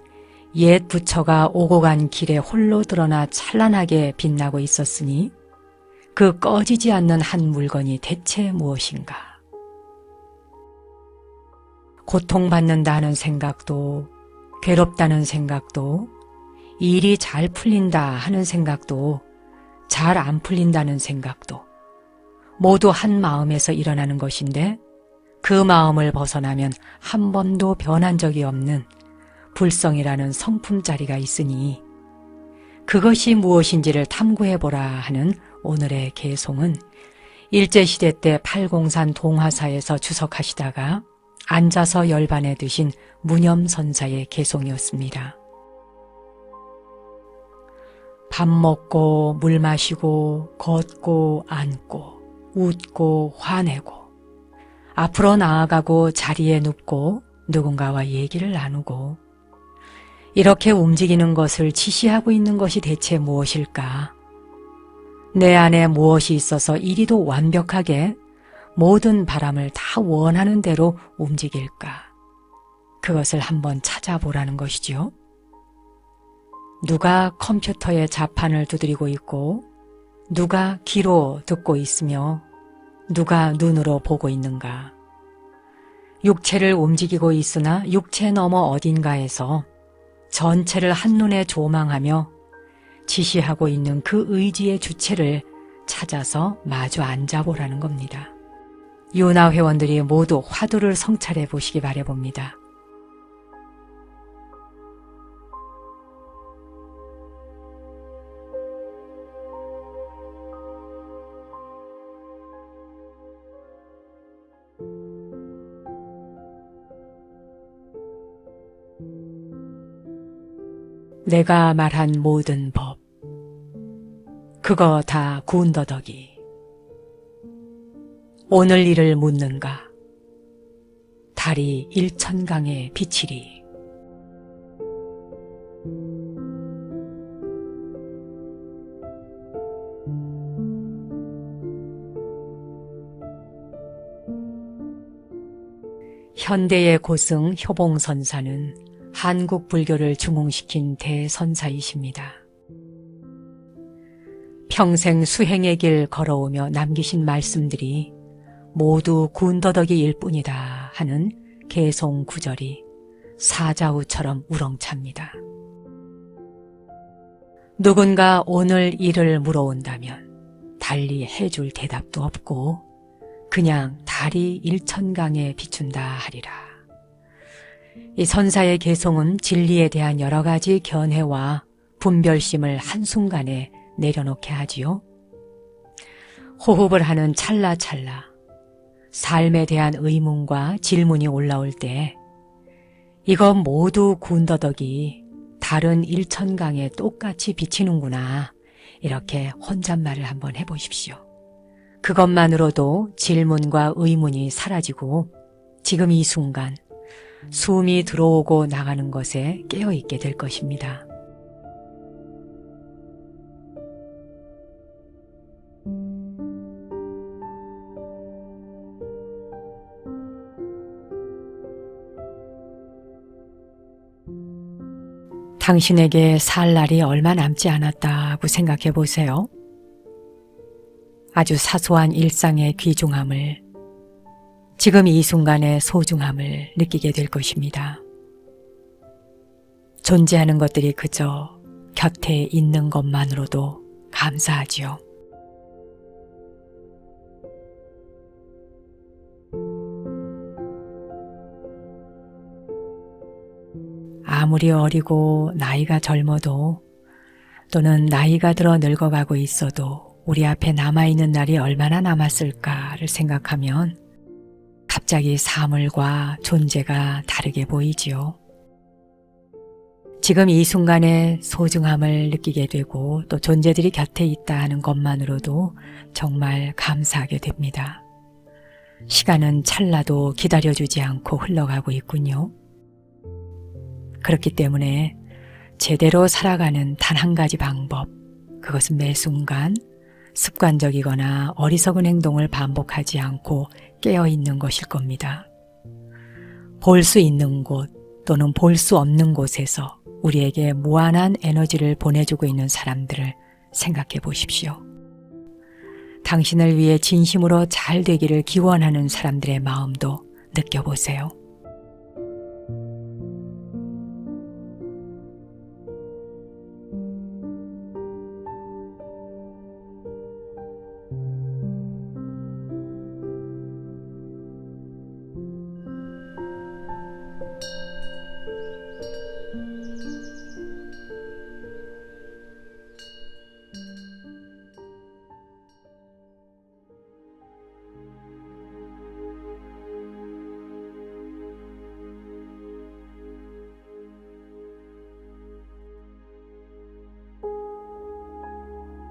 옛 부처가 오고 간 길에 홀로 드러나 찬란하게 빛나고 있었으니 그 꺼지지 않는 한 물건이 대체 무엇인가? 고통받는다 하는 생각도, 괴롭다는 생각도, 일이 잘 풀린다 하는 생각도, 잘 안 풀린다는 생각도 모두 한 마음에서 일어나는 것인데 그 마음을 벗어나면 한 번도 변한 적이 없는 불성이라는 성품자리가 있으니 그것이 무엇인지를 탐구해보라 하는 오늘의 개송은 일제시대 때 팔공산 동화사에서 주석하시다가 앉아서 열반에 드신 무념선사의 개송이었습니다. 밥 먹고 물 마시고 걷고 앉고 웃고 화내고 앞으로 나아가고 자리에 눕고 누군가와 얘기를 나누고 이렇게 움직이는 것을 지시하고 있는 것이 대체 무엇일까? 내 안에 무엇이 있어서 이리도 완벽하게 모든 바람을 다 원하는 대로 움직일까? 그것을 한번 찾아보라는 것이지요. 누가 컴퓨터의 자판을 두드리고 있고 누가 귀로 듣고 있으며 누가 눈으로 보고 있는가? 육체를 움직이고 있으나 육체 너머 어딘가에서 전체를 한눈에 조망하며 지시하고 있는 그 의지의 주체를 찾아서 마주 앉아보라는 겁니다. 유나 회원들이 모두 화두를 성찰해 보시기 바라봅니다. 내가 말한 모든 법, 그거 다 군더더기. 오늘 일을 묻는가? 달이 일천강에 비치리. 현대의 고승 효봉선사는 한국 불교를 중흥시킨 대선사이십니다. 평생 수행의 길 걸어오며 남기신 말씀들이 모두 군더더기일 뿐이다 하는 개송 구절이 사자우처럼 우렁찹니다. 누군가 오늘 일을 물어온다면 달리 해줄 대답도 없고 그냥 달이 일천강에 비춘다 하리라. 이 선사의 개송은 진리에 대한 여러 가지 견해와 분별심을 한순간에 내려놓게 하지요. 호흡을 하는 찰나찰나 삶에 대한 의문과 질문이 올라올 때 이건 모두 군더더기 다른 일천강에 똑같이 비치는구나, 이렇게 혼잣말을 한번 해보십시오. 그것만으로도 질문과 의문이 사라지고 지금 이 순간 숨이 들어오고 나가는 것에 깨어있게 될 것입니다. 당신에게 살 날이 얼마 남지 않았다고 생각해 보세요. 아주 사소한 일상의 귀중함을, 지금 이 순간의 소중함을 느끼게 될 것입니다. 존재하는 것들이 그저 곁에 있는 것만으로도 감사하지요. 아무리 어리고 나이가 젊어도 또는 나이가 들어 늙어가고 있어도 우리 앞에 남아있는 날이 얼마나 남았을까를 생각하면 갑자기 사물과 존재가 다르게 보이지요. 지금 이 순간의 소중함을 느끼게 되고 또 존재들이 곁에 있다 하는 것만으로도 정말 감사하게 됩니다. 시간은 찰나도 기다려주지 않고 흘러가고 있군요. 그렇기 때문에 제대로 살아가는 단 한 가지 방법, 그것은 매 순간 습관적이거나 어리석은 행동을 반복하지 않고 깨어있는 것일 겁니다. 볼 수 있는 곳 또는 볼 수 없는 곳에서 우리에게 무한한 에너지를 보내주고 있는 사람들을 생각해 보십시오. 당신을 위해 진심으로 잘 되기를 기원하는 사람들의 마음도 느껴보세요.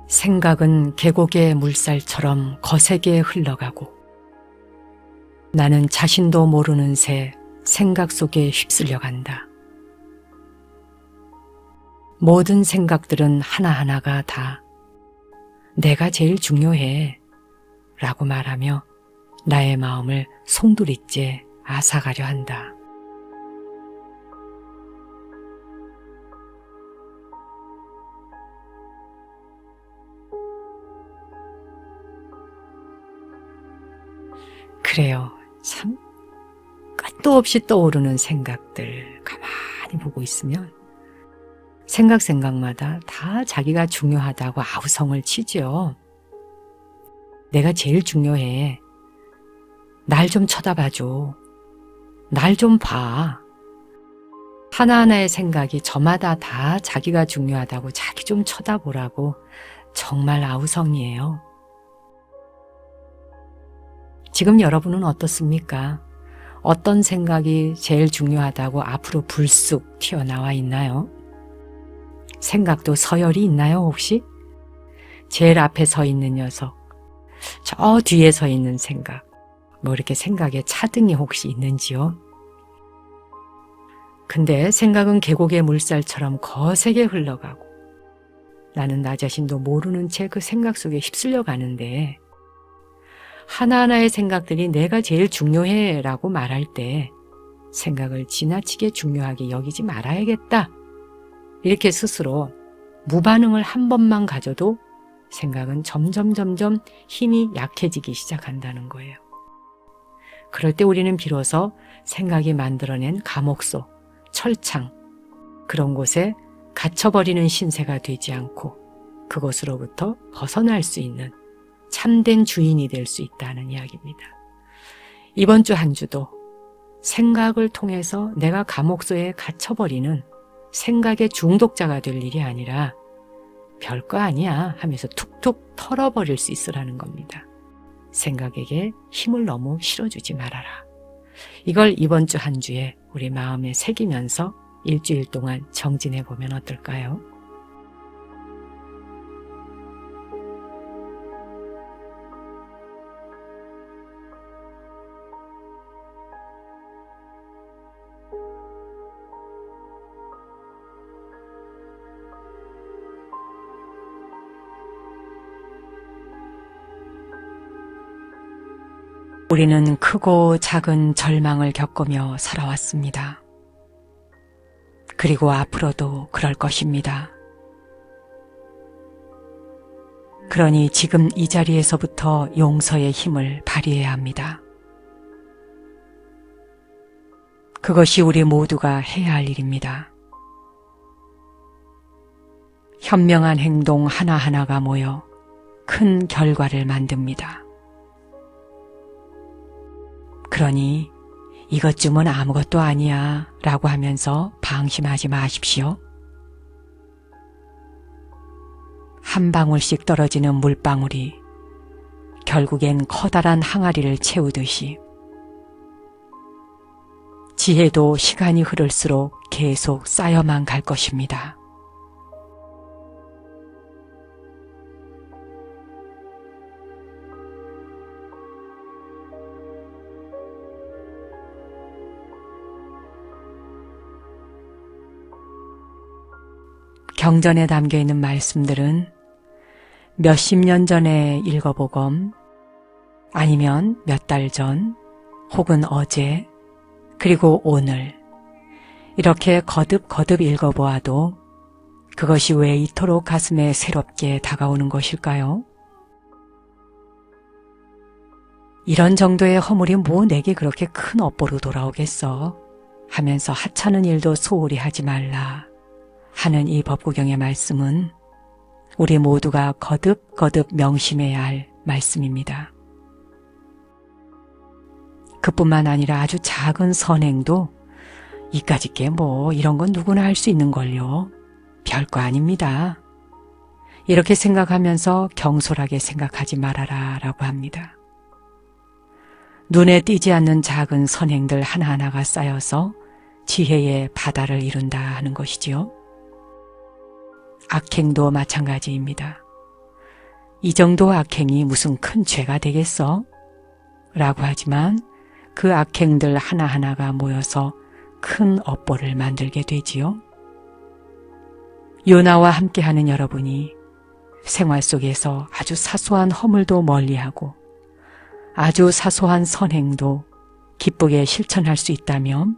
생각은 계곡의 물살처럼 거세게 흘러가고 나는 자신도 모르는 새 생각 속에 휩쓸려 간다. 모든 생각들은 하나하나가 다 내가 제일 중요해 라고 말하며 나의 마음을 송두리째 앗아가려 한다. 그래요. 참 끝도 없이 떠오르는 생각들 가만히 보고 있으면 생각마다 다 자기가 중요하다고 아우성을 치죠. 내가 제일 중요해. 날 좀 쳐다봐줘. 날 좀 봐. 하나하나의 생각이 저마다 다 자기가 중요하다고 자기 좀 쳐다보라고 정말 아우성이에요. 지금 여러분은 어떻습니까? 어떤 생각이 제일 중요하다고 앞으로 불쑥 튀어나와 있나요? 생각도 서열이 있나요, 혹시? 제일 앞에 서 있는 녀석, 저 뒤에 서 있는 생각, 뭐 이렇게 생각에 차등이 혹시 있는지요? 근데 생각은 계곡의 물살처럼 거세게 흘러가고 나는 나 자신도 모르는 채 그 생각 속에 휩쓸려 가는데 하나하나의 생각들이 내가 제일 중요해 라고 말할 때 생각을 지나치게 중요하게 여기지 말아야겠다. 이렇게 스스로 무반응을 한 번만 가져도 생각은 점점 힘이 약해지기 시작한다는 거예요. 그럴 때 우리는 비로소 생각이 만들어낸 감옥소, 철창, 그런 곳에 갇혀버리는 신세가 되지 않고 그곳으로부터 벗어날 수 있는 참된 주인이 될 수 있다는 이야기입니다. 이번 주 한 주도 생각을 통해서 내가 감옥소에 갇혀버리는 생각의 중독자가 될 일이 아니라 별거 아니야 하면서 툭툭 털어버릴 수 있으라는 겁니다. 생각에게 힘을 너무 실어주지 말아라. 이걸 이번 주 한 주에 우리 마음에 새기면서 일주일 동안 정진해 보면 어떨까요? 우리는 크고 작은 절망을 겪으며 살아왔습니다. 그리고 앞으로도 그럴 것입니다. 그러니 지금 이 자리에서부터 용서의 힘을 발휘해야 합니다. 그것이 우리 모두가 해야 할 일입니다. 현명한 행동 하나하나가 모여 큰 결과를 만듭니다. 그러니 이것쯤은 아무것도 아니야 라고 하면서 방심하지 마십시오. 한 방울씩 떨어지는 물방울이 결국엔 커다란 항아리를 채우듯이 지혜도 시간이 흐를수록 계속 쌓여만 갈 것입니다. 경전에 담겨있는 말씀들은 몇십 년 전에 읽어보건 아니면 몇 달 전 혹은 어제 그리고 오늘 이렇게 거듭 읽어보아도 그것이 왜 이토록 가슴에 새롭게 다가오는 것일까요? 이런 정도의 허물이 뭐 내게 그렇게 큰 업보로 돌아오겠어 하면서 하찮은 일도 소홀히 하지 말라 하는 이 법구경의 말씀은 우리 모두가 거듭 명심해야 할 말씀입니다. 그뿐만 아니라 아주 작은 선행도 이까짓 게 뭐 이런 건 누구나 할 수 있는 걸요. 별거 아닙니다. 이렇게 생각하면서 경솔하게 생각하지 말아라 라고 합니다. 눈에 띄지 않는 작은 선행들 하나하나가 쌓여서 지혜의 바다를 이룬다 하는 것이지요. 악행도 마찬가지입니다. 이 정도 악행이 무슨 큰 죄가 되겠어? 라고 하지만 그 악행들 하나하나가 모여서 큰 업보를 만들게 되지요. 요나와 함께하는 여러분이 생활 속에서 아주 사소한 허물도 멀리하고 아주 사소한 선행도 기쁘게 실천할 수 있다면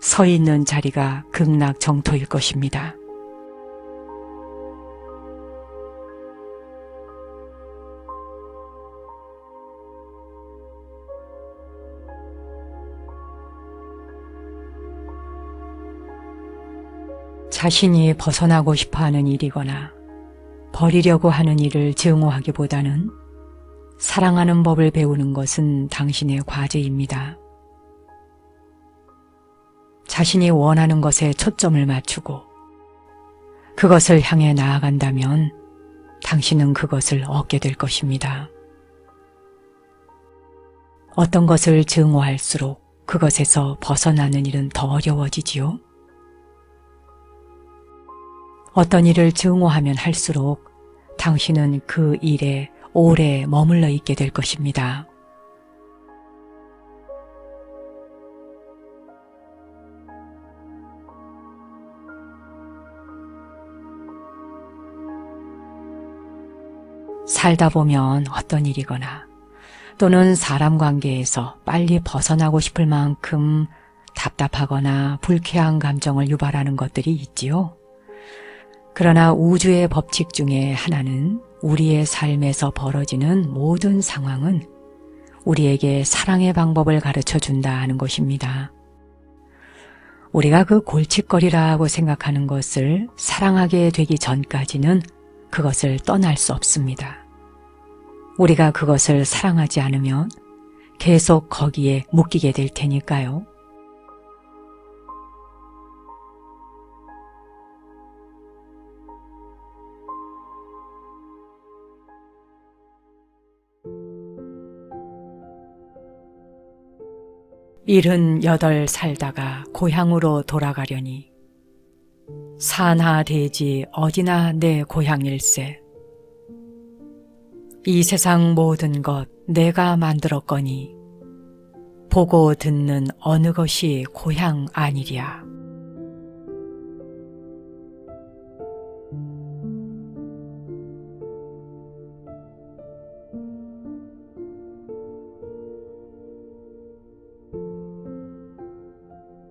서 있는 자리가 극락정토일 것입니다. 자신이 벗어나고 싶어하는 일이거나 버리려고 하는 일을 증오하기보다는 사랑하는 법을 배우는 것은 당신의 과제입니다. 자신이 원하는 것에 초점을 맞추고 그것을 향해 나아간다면 당신은 그것을 얻게 될 것입니다. 어떤 것을 증오할수록 그것에서 벗어나는 일은 더 어려워지지요. 어떤 일을 증오하면 할수록 당신은 그 일에 오래 머물러 있게 될 것입니다. 살다 보면 어떤 일이거나 또는 사람 관계에서 빨리 벗어나고 싶을 만큼 답답하거나 불쾌한 감정을 유발하는 것들이 있지요. 그러나 우주의 법칙 중에 하나는 우리의 삶에서 벌어지는 모든 상황은 우리에게 사랑의 방법을 가르쳐 준다 하는 것입니다. 우리가 그 골칫거리라고 생각하는 것을 사랑하게 되기 전까지는 그것을 떠날 수 없습니다. 우리가 그것을 사랑하지 않으면 계속 거기에 묶이게 될 테니까요. 일흔여덟 살다가 고향으로 돌아가려니 산하 대지 어디나 내 고향일세. 이 세상 모든 것 내가 만들었거니 보고 듣는 어느 것이 고향 아니랴.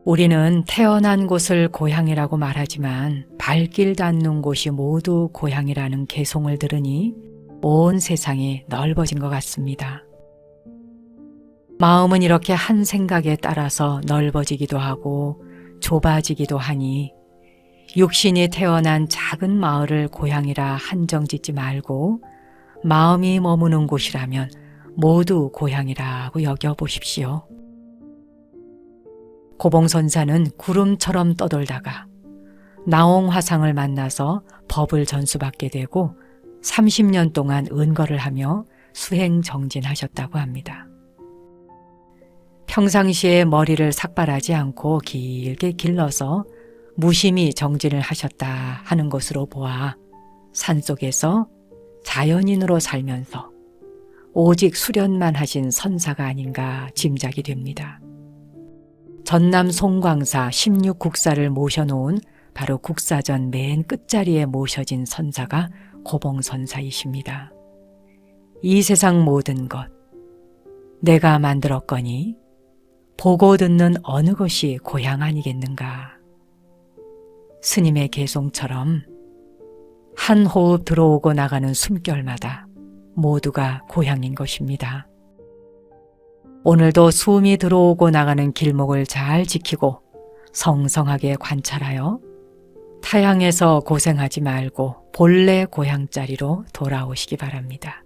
우리는 태어난 곳을 고향이라고 말하지만 발길 닿는 곳이 모두 고향이라는 개송을 들으니 온 세상이 넓어진 것 같습니다. 마음은 이렇게 한 생각에 따라서 넓어지기도 하고 좁아지기도 하니 육신이 태어난 작은 마을을 고향이라 한정짓지 말고 마음이 머무는 곳이라면 모두 고향이라고 여겨보십시오. 고봉선사는 구름처럼 떠돌다가 나홍화상을 만나서 법을 전수받게 되고 30년 동안 은거를 하며 수행정진하셨다고 합니다. 평상시에 머리를 삭발하지 않고 길게 길러서 무심히 정진을 하셨다 하는 것으로 보아 산속에서 자연인으로 살면서 오직 수련만 하신 선사가 아닌가 짐작이 됩니다. 전남 송광사 16국사를 모셔놓은 바로 국사전 맨 끝자리에 모셔진 선사가 고봉선사이십니다. 이 세상 모든 것 내가 만들었거니 보고 듣는 어느 것이 고향 아니겠는가. 스님의 개송처럼 한 호흡 들어오고 나가는 숨결마다 모두가 고향인 것입니다. 오늘도 숨이 들어오고 나가는 길목을 잘 지키고 성성하게 관찰하여 타향에서 고생하지 말고 본래 고향자리로 돌아오시기 바랍니다.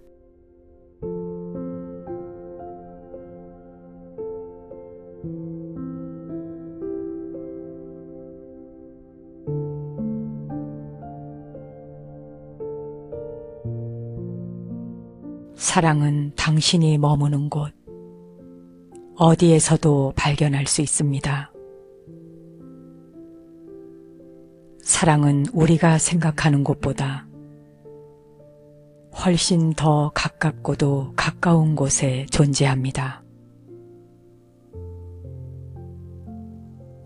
사랑은 당신이 머무는 곳, 어디에서도 발견할 수 있습니다. 사랑은 우리가 생각하는 곳보다 훨씬 더 가깝고도 가까운 곳에 존재합니다.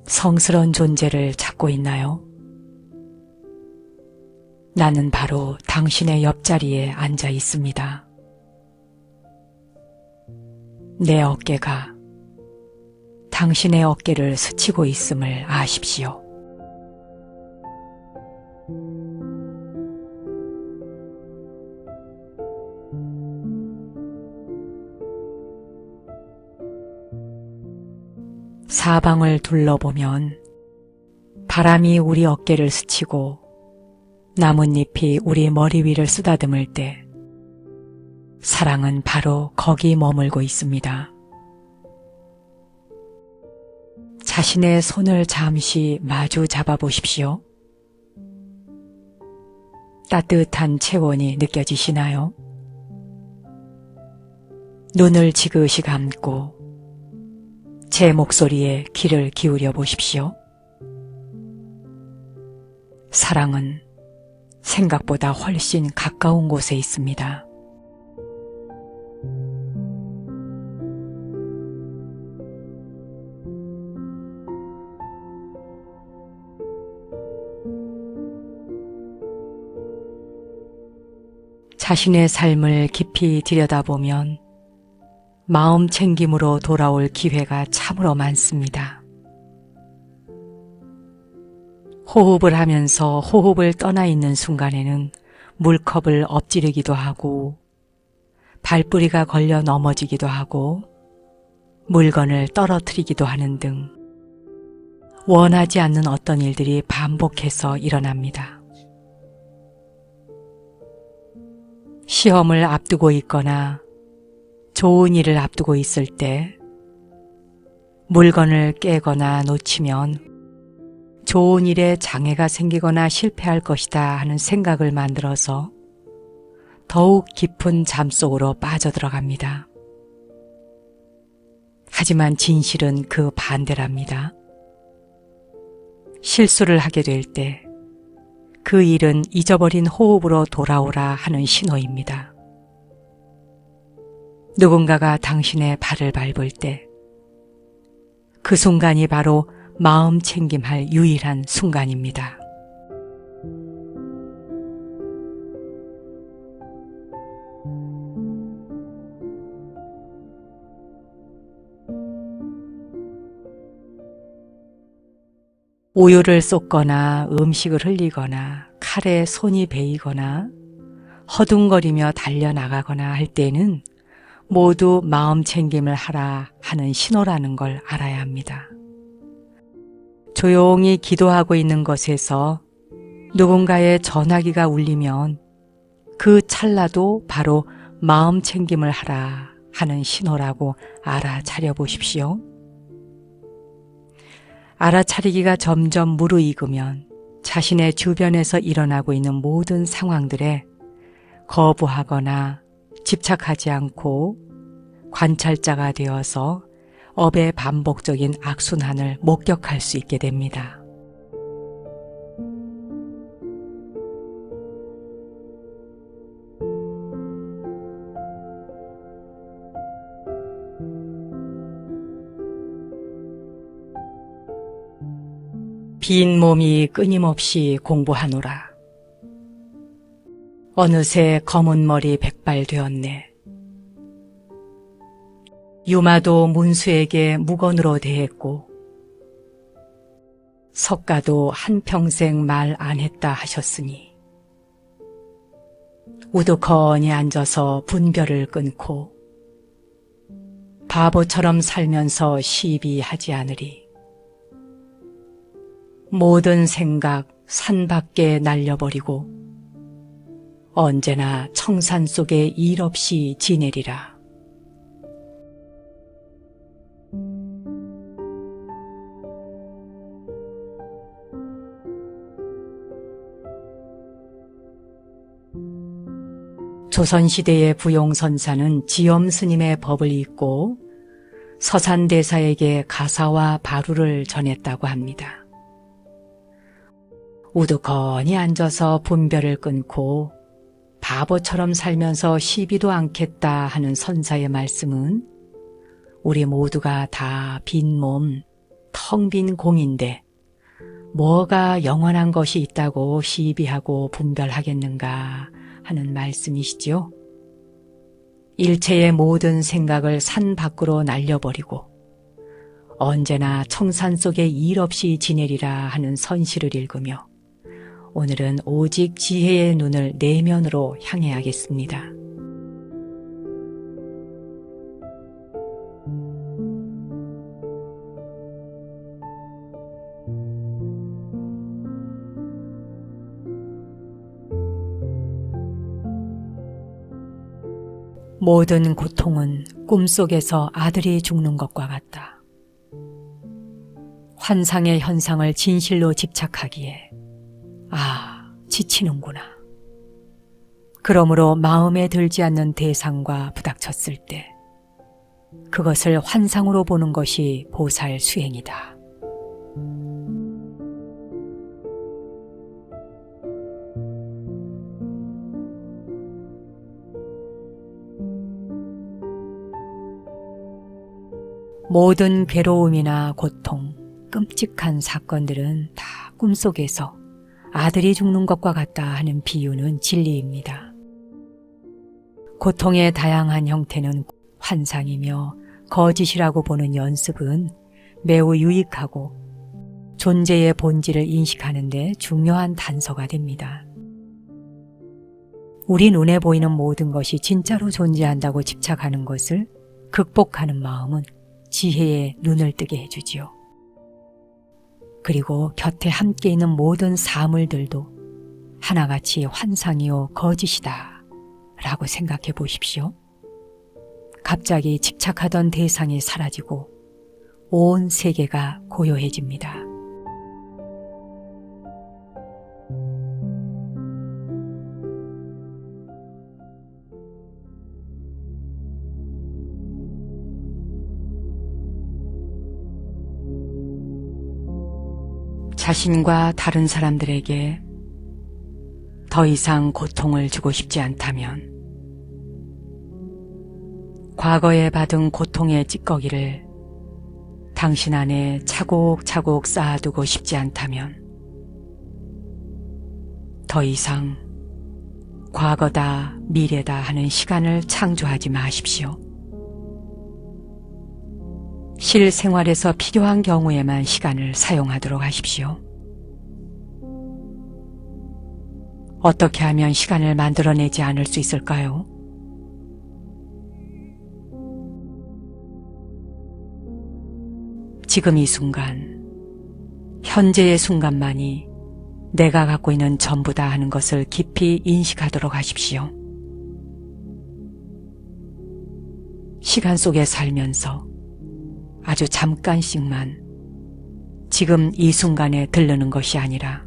성스러운 존재를 찾고 있나요? 나는 바로 당신의 옆자리에 앉아 있습니다. 내 어깨가 당신의 어깨를 스치고 있음을 아십시오. 사방을 둘러보면 바람이 우리 어깨를 스치고 나뭇잎이 우리 머리 위를 쓰다듬을 때 사랑은 바로 거기 머물고 있습니다. 자신의 손을 잠시 마주 잡아보십시오. 따뜻한 체온이 느껴지시나요? 눈을 지그시 감고 제 목소리에 귀를 기울여 보십시오. 사랑은 생각보다 훨씬 가까운 곳에 있습니다. 자신의 삶을 깊이 들여다보면 마음 챙김으로 돌아올 기회가 참으로 많습니다. 호흡을 하면서 호흡을 떠나 있는 순간에는 물컵을 엎지르기도 하고 발뿌리가 걸려 넘어지기도 하고 물건을 떨어뜨리기도 하는 등 원하지 않는 어떤 일들이 반복해서 일어납니다. 시험을 앞두고 있거나 좋은 일을 앞두고 있을 때 물건을 깨거나 놓치면 좋은 일에 장애가 생기거나 실패할 것이다 하는 생각을 만들어서 더욱 깊은 잠 속으로 빠져들어갑니다. 하지만 진실은 그 반대랍니다. 실수를 하게 될 때 그 일은 잊어버린 호흡으로 돌아오라 하는 신호입니다. 누군가가 당신의 발을 밟을 때 그 순간이 바로 마음 챙김할 유일한 순간입니다. 우유를 쏟거나 음식을 흘리거나 칼에 손이 베이거나 허둥거리며 달려나가거나 할 때는 모두 마음 챙김을 하라 하는 신호라는 걸 알아야 합니다. 조용히 기도하고 있는 것에서 누군가의 전화기가 울리면 그 찰나도 바로 마음 챙김을 하라 하는 신호라고 알아차려 보십시오. 알아차리기가 점점 무르익으면 자신의 주변에서 일어나고 있는 모든 상황들에 거부하거나 집착하지 않고 관찰자가 되어서 업의 반복적인 악순환을 목격할 수 있게 됩니다. 빈 몸이 끊임없이 공부하노라. 어느새 검은 머리 백발되었네. 유마도 문수에게 무건으로 대했고 석가도 한평생 말 안 했다 하셨으니 우두커니 앉아서 분별을 끊고 바보처럼 살면서 시비하지 않으리. 모든 생각 산 밖에 날려버리고 언제나 청산 속에 일 없이 지내리라. 조선시대의 부용선사는 지엄스님의 법을 읽고 서산대사에게 가사와 바루를 전했다고 합니다. 우두커니 앉아서 분별을 끊고 바보처럼 살면서 시비도 않겠다 하는 선사의 말씀은 우리 모두가 다 빈 몸, 텅 빈 공인데 뭐가 영원한 것이 있다고 시비하고 분별하겠는가 하는 말씀이시지요. 일체의 모든 생각을 산 밖으로 날려버리고 언제나 청산 속에 일 없이 지내리라 하는 선시를 읽으며 오늘은 오직 지혜의 눈을 내면으로 향해야겠습니다. 모든 고통은 꿈속에서 아들이 죽는 것과 같다. 환상의 현상을 진실로 집착하기에 지치는구나. 그러므로 마음에 들지 않는 대상과 부닥쳤을 때 그것을 환상으로 보는 것이 보살 수행이다. 모든 괴로움이나 고통, 끔찍한 사건들은 다 꿈속에서 아들이 죽는 것과 같다 하는 비유는 진리입니다. 고통의 다양한 형태는 환상이며 거짓이라고 보는 연습은 매우 유익하고 존재의 본질을 인식하는 데 중요한 단서가 됩니다. 우리 눈에 보이는 모든 것이 진짜로 존재한다고 집착하는 것을 극복하는 마음은 지혜의 눈을 뜨게 해주지요. 그리고 곁에 함께 있는 모든 사물들도 하나같이 환상이요 거짓이다 라고 생각해 보십시오. 갑자기 집착하던 대상이 사라지고 온 세계가 고요해집니다. 자신과 다른 사람들에게 더 이상 고통을 주고 싶지 않다면, 과거에 받은 고통의 찌꺼기를 당신 안에 차곡차곡 쌓아두고 싶지 않다면, 더 이상 과거다, 미래다 하는 시간을 창조하지 마십시오. 실생활에서 필요한 경우에만 시간을 사용하도록 하십시오. 어떻게 하면 시간을 만들어내지 않을 수 있을까요? 지금 이 순간, 현재의 순간만이 내가 갖고 있는 전부다 하는 것을 깊이 인식하도록 하십시오. 시간 속에 살면서 아주 잠깐씩만 지금 이 순간에 들르는 것이 아니라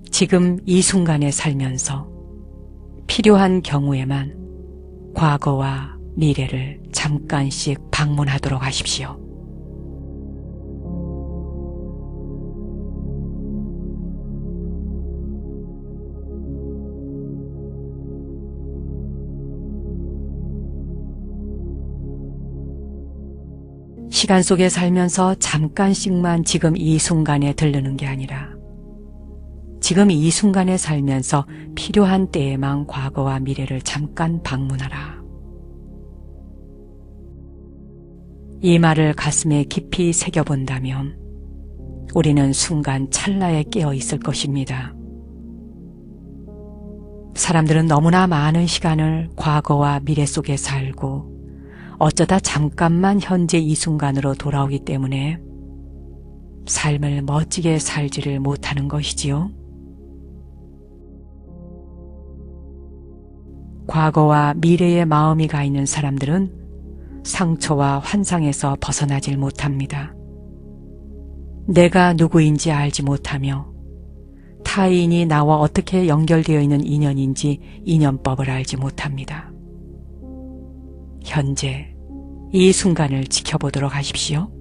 지금 이 순간에 살면서 필요한 경우에만 과거와 미래를 잠깐씩 방문하도록 하십시오. 시간 속에 살면서 잠깐씩만 지금 이 순간에 들르는 게 아니라 지금 이 순간에 살면서 필요한 때에만 과거와 미래를 잠깐 방문하라. 이 말을 가슴에 깊이 새겨본다면 우리는 순간 찰나에 깨어 있을 것입니다. 사람들은 너무나 많은 시간을 과거와 미래 속에 살고 어쩌다 잠깐만 현재 이 순간으로 돌아오기 때문에 삶을 멋지게 살지를 못하는 것이지요. 과거와 미래의 마음이 가 있는 사람들은 상처와 환상에서 벗어나질 못합니다. 내가 누구인지 알지 못하며 타인이 나와 어떻게 연결되어 있는 인연인지 인연법을 알지 못합니다. 현재 이 순간을 지켜보도록 하십시오.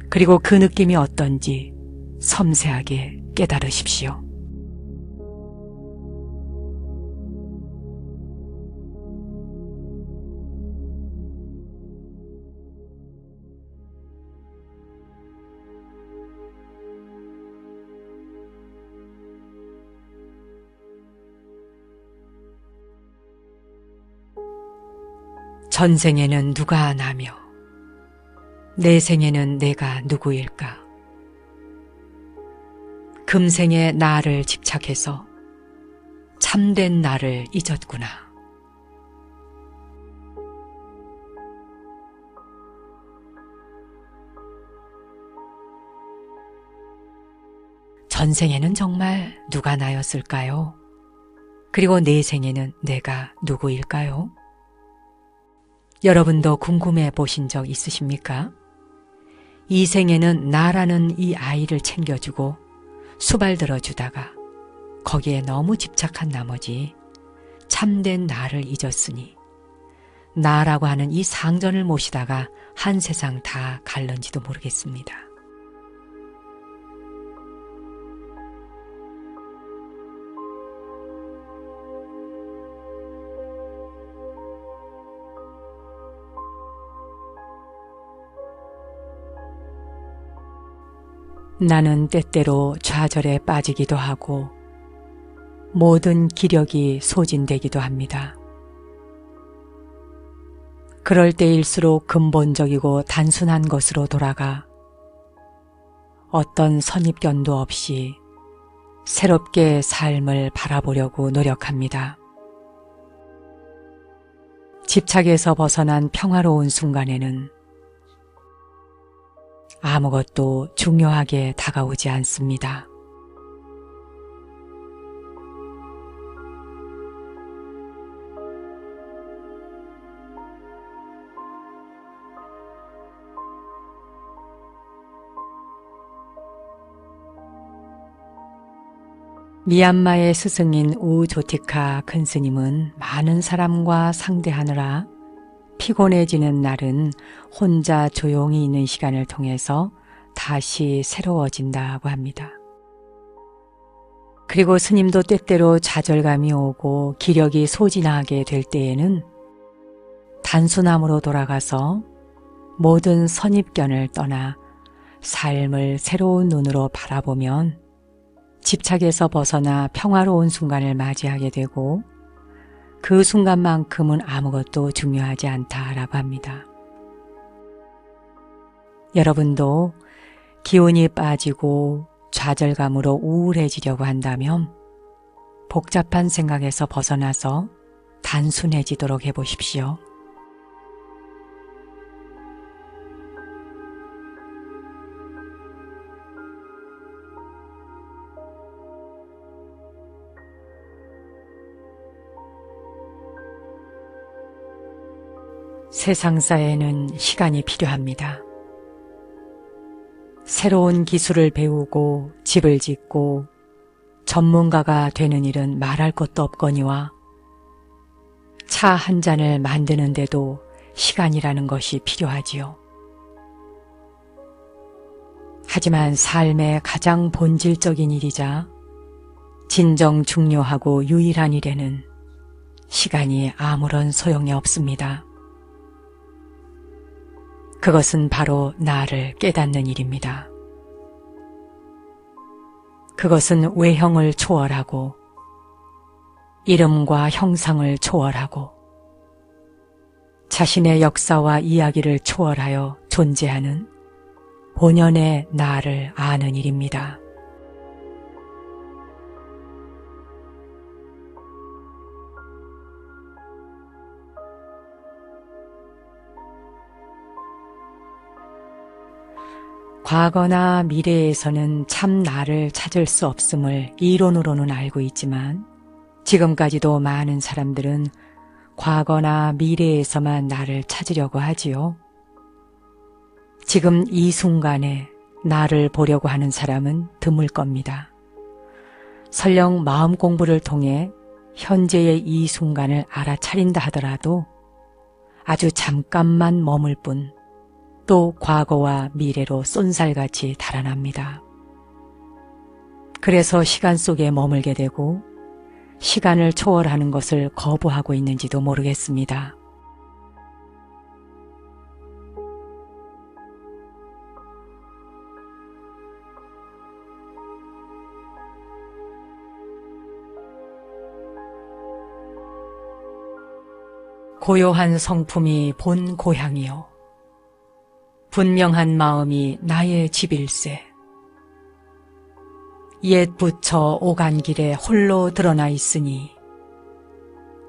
그리고 그 느낌이 어떤지 섬세하게 깨달으십시오. 전생에는 누가 나며 내 생에는 내가 누구일까? 금생에 나를 집착해서 참된 나를 잊었구나. 전생에는 정말 누가 나였을까요? 그리고 내 생에는 내가 누구일까요? 여러분도 궁금해 보신 적 있으십니까? 이 생에는 나라는 이 아이를 챙겨주고 수발 들어주다가 거기에 너무 집착한 나머지 참된 나를 잊었으니 나라고 하는 이 상전을 모시다가 한 세상 다 갈는지도 모르겠습니다. 나는 때때로 좌절에 빠지기도 하고 모든 기력이 소진되기도 합니다. 그럴 때일수록 근본적이고 단순한 것으로 돌아가 어떤 선입견도 없이 새롭게 삶을 바라보려고 노력합니다. 집착에서 벗어난 평화로운 순간에는 아무것도 중요하게 다가오지 않습니다. 미얀마의 스승인 우조티카 큰 스님은 많은 사람과 상대하느라 피곤해지는 날은 혼자 조용히 있는 시간을 통해서 다시 새로워진다고 합니다. 그리고 스님도 때때로 좌절감이 오고 기력이 소진하게 될 때에는 단순함으로 돌아가서 모든 선입견을 떠나 삶을 새로운 눈으로 바라보면 집착에서 벗어나 평화로운 순간을 맞이하게 되고 그 순간만큼은 아무것도 중요하지 않다라고 합니다. 여러분도 기운이 빠지고 좌절감으로 우울해지려고 한다면 복잡한 생각에서 벗어나서 단순해지도록 해보십시오. 세상사에는 시간이 필요합니다. 새로운 기술을 배우고 집을 짓고 전문가가 되는 일은 말할 것도 없거니와 차 한 잔을 만드는데도 시간이라는 것이 필요하지요. 하지만 삶의 가장 본질적인 일이자 진정 중요하고 유일한 일에는 시간이 아무런 소용이 없습니다. 그것은 바로 나를 깨닫는 일입니다. 그것은 외형을 초월하고 이름과 형상을 초월하고 자신의 역사와 이야기를 초월하여 존재하는 본연의 나를 아는 일입니다. 과거나 미래에서는 참 나를 찾을 수 없음을 이론으로는 알고 있지만 지금까지도 많은 사람들은 과거나 미래에서만 나를 찾으려고 하지요. 지금 이 순간에 나를 보려고 하는 사람은 드물 겁니다. 설령 마음 공부를 통해 현재의 이 순간을 알아차린다 하더라도 아주 잠깐만 머물 뿐 또 과거와 미래로 쏜살같이 달아납니다. 그래서 시간 속에 머물게 되고 시간을 초월하는 것을 거부하고 있는지도 모르겠습니다. 고요한 성품이 본 고향이요. 분명한 마음이 나의 집일세. 옛 부처 오간 길에 홀로 드러나 있으니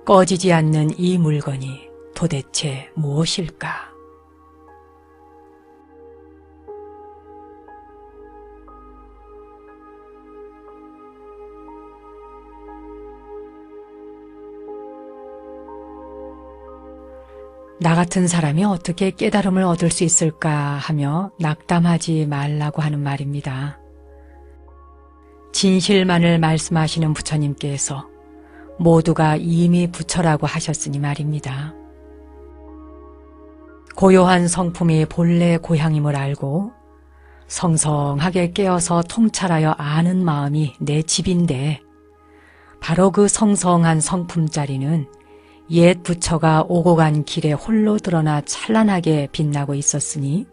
꺼지지 않는 이 물건이 도대체 무엇일까? 나 같은 사람이 어떻게 깨달음을 얻을 수 있을까 하며 낙담하지 말라고 하는 말입니다. 진실만을 말씀하시는 부처님께서 모두가 이미 부처라고 하셨으니 말입니다. 고요한 성품이 본래 고향임을 알고 성성하게 깨어서 통찰하여 아는 마음이 내 집인데 바로 그 성성한 성품자리는 옛 부처가 오고 간 길에 홀로 드러나 찬란하게 빛나고 있었으니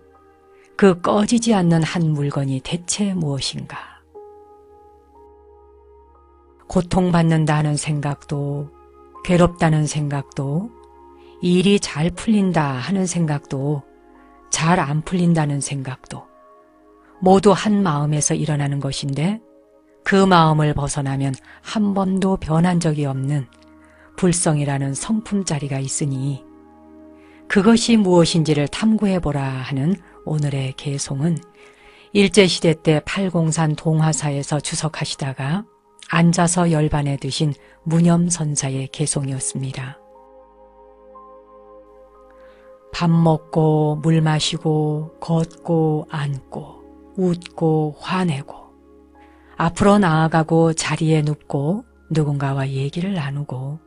그 꺼지지 않는 한 물건이 대체 무엇인가? 고통받는다는 생각도, 괴롭다는 생각도, 일이 잘 풀린다 하는 생각도, 잘 안 풀린다는 생각도 모두 한 마음에서 일어나는 것인데 그 마음을 벗어나면 한 번도 변한 적이 없는 불성이라는 성품자리가 있으니 그것이 무엇인지를 탐구해보라 하는 오늘의 개송은 일제시대 때 팔공산 동화사에서 주석하시다가 앉아서 열반에 드신 무념선사의 개송이었습니다. 밥 먹고 물 마시고 걷고 앉고 웃고 화내고 앞으로 나아가고 자리에 눕고 누군가와 얘기를 나누고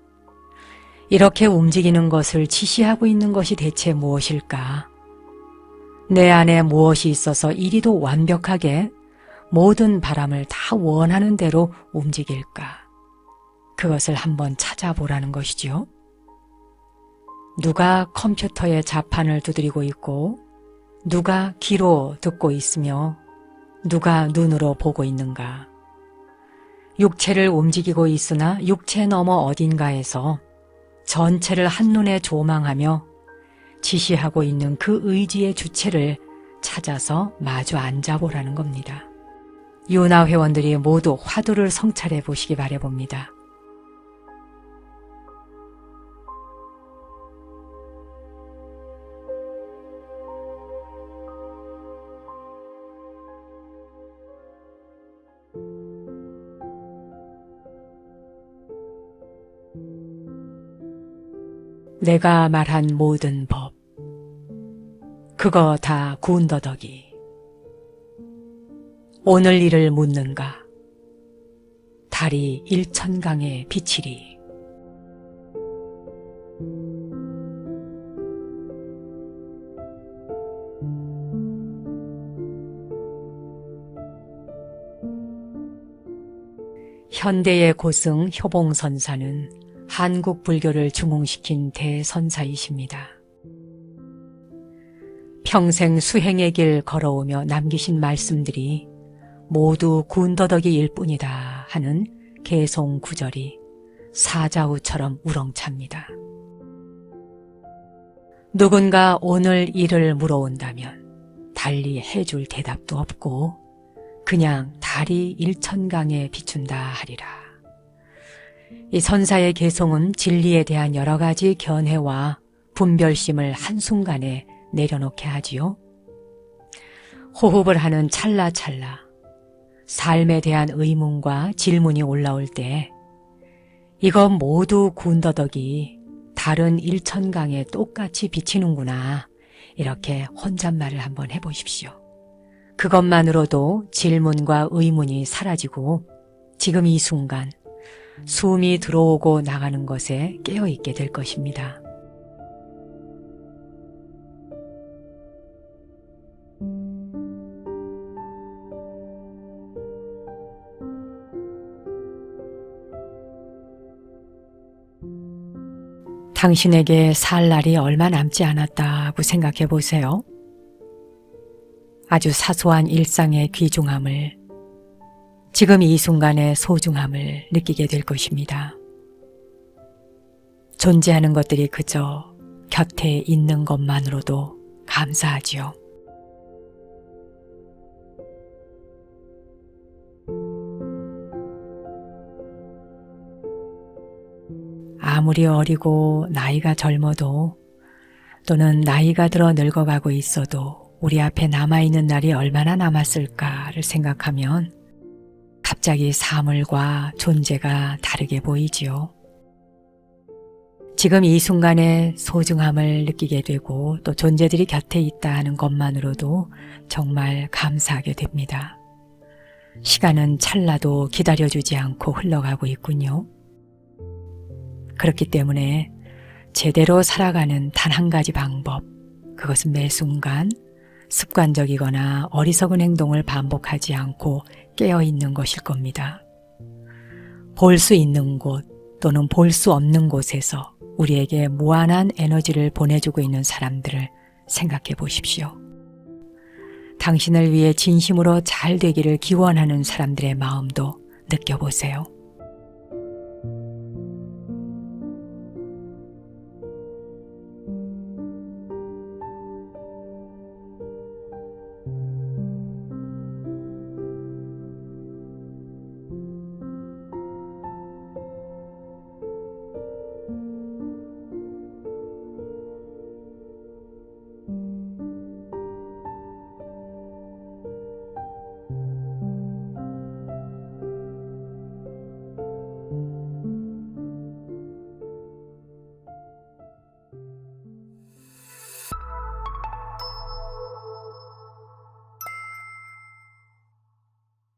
이렇게 움직이는 것을 지시하고 있는 것이 대체 무엇일까? 내 안에 무엇이 있어서 이리도 완벽하게 모든 바람을 다 원하는 대로 움직일까? 그것을 한번 찾아보라는 것이지요. 누가 컴퓨터의 자판을 두드리고 있고 누가 귀로 듣고 있으며 누가 눈으로 보고 있는가? 육체를 움직이고 있으나 육체 너머 어딘가에서 전체를 한눈에 조망하며 지시하고 있는 그 의지의 주체를 찾아서 마주 앉아보라는 겁니다. 유나 회원들이 모두 화두를 성찰해 보시기 바라봅니다. 내가 말한 모든 법, 그거 다 군더더기. 오늘 일을 묻는가? 달이 일천강에 비치리. 현대의 고승 효봉선사는 한국 불교를 중흥시킨 대선사이십니다. 평생 수행의 길 걸어오며 남기신 말씀들이 모두 군더더기일 뿐이다 하는 개송 구절이 사자우처럼 우렁찹니다. 누군가 오늘 일을 물어온다면 달리 해줄 대답도 없고 그냥 달이 일천강에 비춘다 하리라. 이 선사의 개송은 진리에 대한 여러 가지 견해와 분별심을 한순간에 내려놓게 하지요. 호흡을 하는 찰나찰나 삶에 대한 의문과 질문이 올라올 때 이건 모두 군더더기 다른 일천강에 똑같이 비치는구나 이렇게 혼잣말을 한번 해보십시오. 그것만으로도 질문과 의문이 사라지고 지금 이 순간 숨이 들어오고 나가는 것에 깨어있게 될 것입니다. 당신에게 살 날이 얼마 남지 않았다고 생각해 보세요. 아주 사소한 일상의 귀중함을, 지금 이 순간의 소중함을 느끼게 될 것입니다. 존재하는 것들이 그저 곁에 있는 것만으로도 감사하지요. 아무리 어리고 나이가 젊어도 또는 나이가 들어 늙어가고 있어도 우리 앞에 남아있는 날이 얼마나 남았을까를 생각하면 갑자기 사물과 존재가 다르게 보이지요. 지금 이 순간의 소중함을 느끼게 되고 또 존재들이 곁에 있다 하는 것만으로도 정말 감사하게 됩니다. 시간은 찰나도 기다려주지 않고 흘러가고 있군요. 그렇기 때문에 제대로 살아가는 단 한 가지 방법, 그것은 매 순간 습관적이거나 어리석은 행동을 반복하지 않고 깨어있는 것일 겁니다. 볼 수 있는 곳 또는 볼 수 없는 곳에서 우리에게 무한한 에너지를 보내주고 있는 사람들을 생각해 보십시오. 당신을 위해 진심으로 잘 되기를 기원하는 사람들의 마음도 느껴보세요.